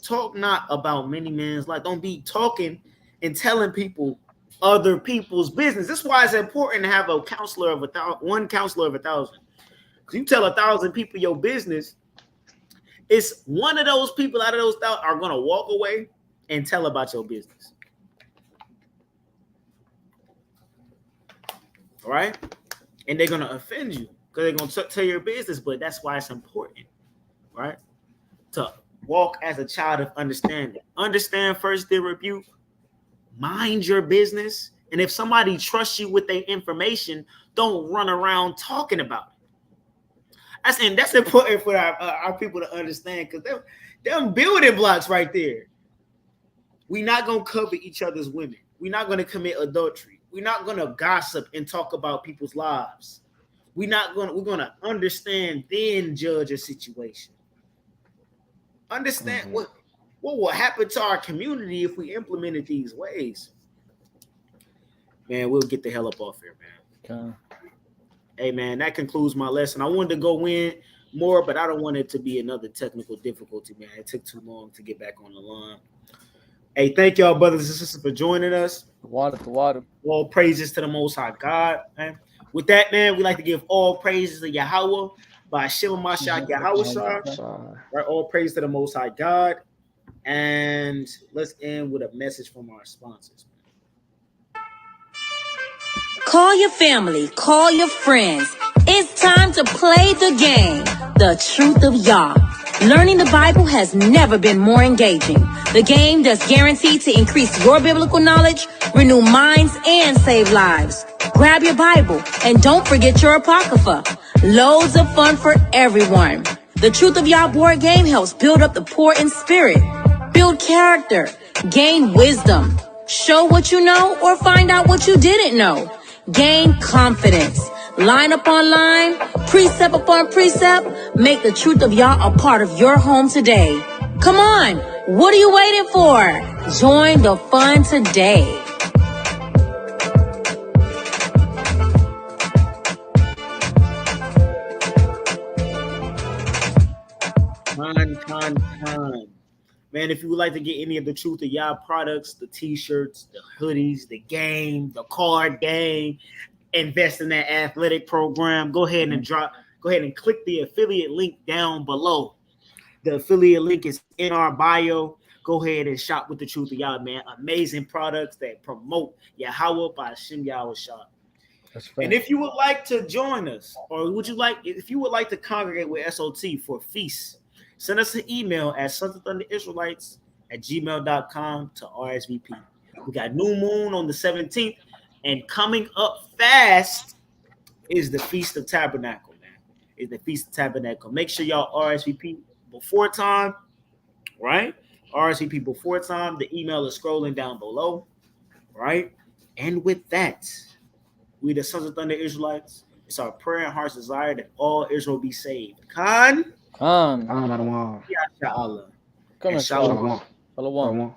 talk not about many men's life, don't be talking and telling people other people's business. This is why it's important to have a counselor of 1,000, one counselor of 1,000. Because you tell 1,000 people your business, it's one of those people out of those 1,000 are gonna walk away and tell about your business. All right, and they're gonna offend you because they're gonna tell your business. But that's why it's important, right, to walk as a child of understanding. Understand first the rebuke. Mind your business, and if somebody trusts you with their information, don't run around talking about it. That's important for our people to understand, because them building blocks right there. We're not gonna cover each other's women. We're not gonna commit adultery. We're not gonna gossip and talk about people's lives. We're gonna understand, then judge a situation. Understand what will happen to our community if we implemented these ways. Man, we'll get the hell up off here, man. Hey, man, that concludes my lesson. I wanted to go in more, but I don't want it to be another technical difficulty, man. It took too long to get back on the line. Hey, thank y'all, brothers and sisters, for joining us. The water. All praises to the Most High God, man. With that, man, we like to give all praises to Yahweh by Shem Mashiach Yahweh. Right, all praise to the Most High God. And let's end with a message from our sponsors. Call your family, call your friends. It's time to play the game, the Truth of Yah. Learning the Bible has never been more engaging. The game that's guaranteed to increase your biblical knowledge, renew minds, and save lives. Grab your Bible and don't forget your Apocrypha. Loads of fun for everyone. The Truth of Yah board game helps build up the poor in spirit, build character, gain wisdom, show what you know or find out what you didn't know. Gain confidence. Line upon line, precept upon precept, make the Truth of Yah a part of your home today. Come on, what are you waiting for? Join the fun today. Man, if you would like to get any of the Truth of Yah products, the t-shirts, the hoodies, the game, the card game, invest in that athletic program, go ahead and click the affiliate link down below. The affiliate link is in our bio. Go ahead and shop with the Truth of Yah, man. Amazing products that promote Yahweh by Hashem Yahweh Shah. And if you would like to join us, or if you would like to congregate with SOT for feasts, send us an email at Son Of Thunder Israelites @gmail.com to RSVP. We got New Moon on the 17th, and coming up fast is the Feast of Tabernacle, man. Is the Feast of Tabernacle. Make sure y'all RSVP before time, right? RSVP before time. The email is scrolling down below, right? And with that, we the Sons of Thunder Israelites. It's our prayer and heart's desire that all Israel be saved. Khan. Shalom. Shalom. Shalom.